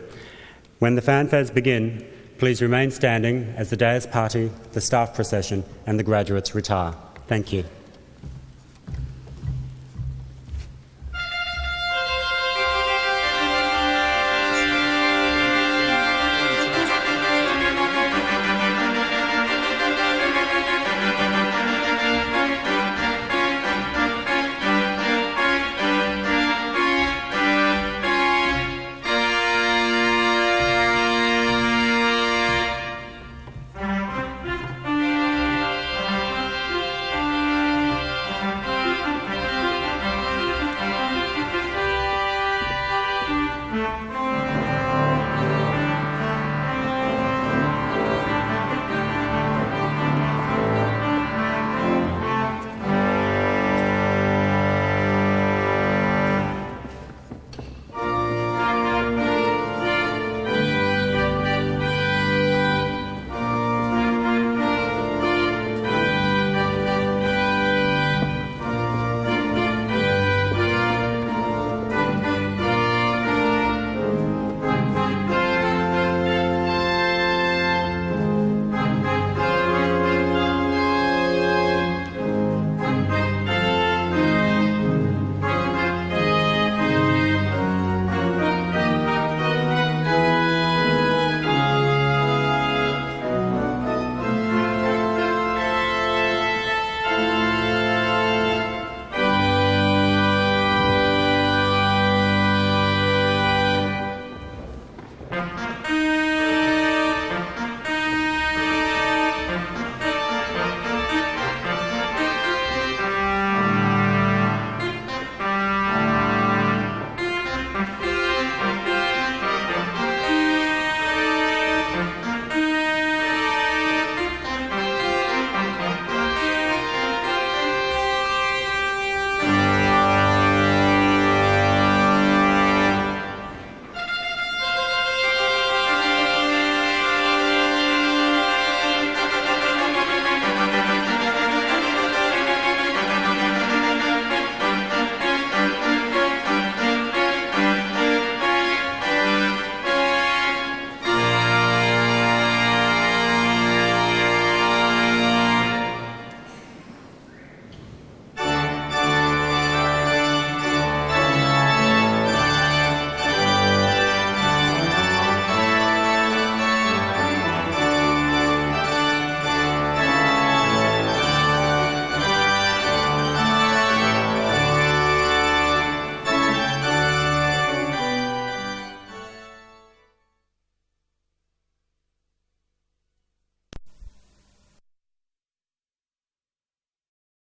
When the fanfares begin, please remain standing as the Deus Party, the staff procession and the graduates retire. Thank you.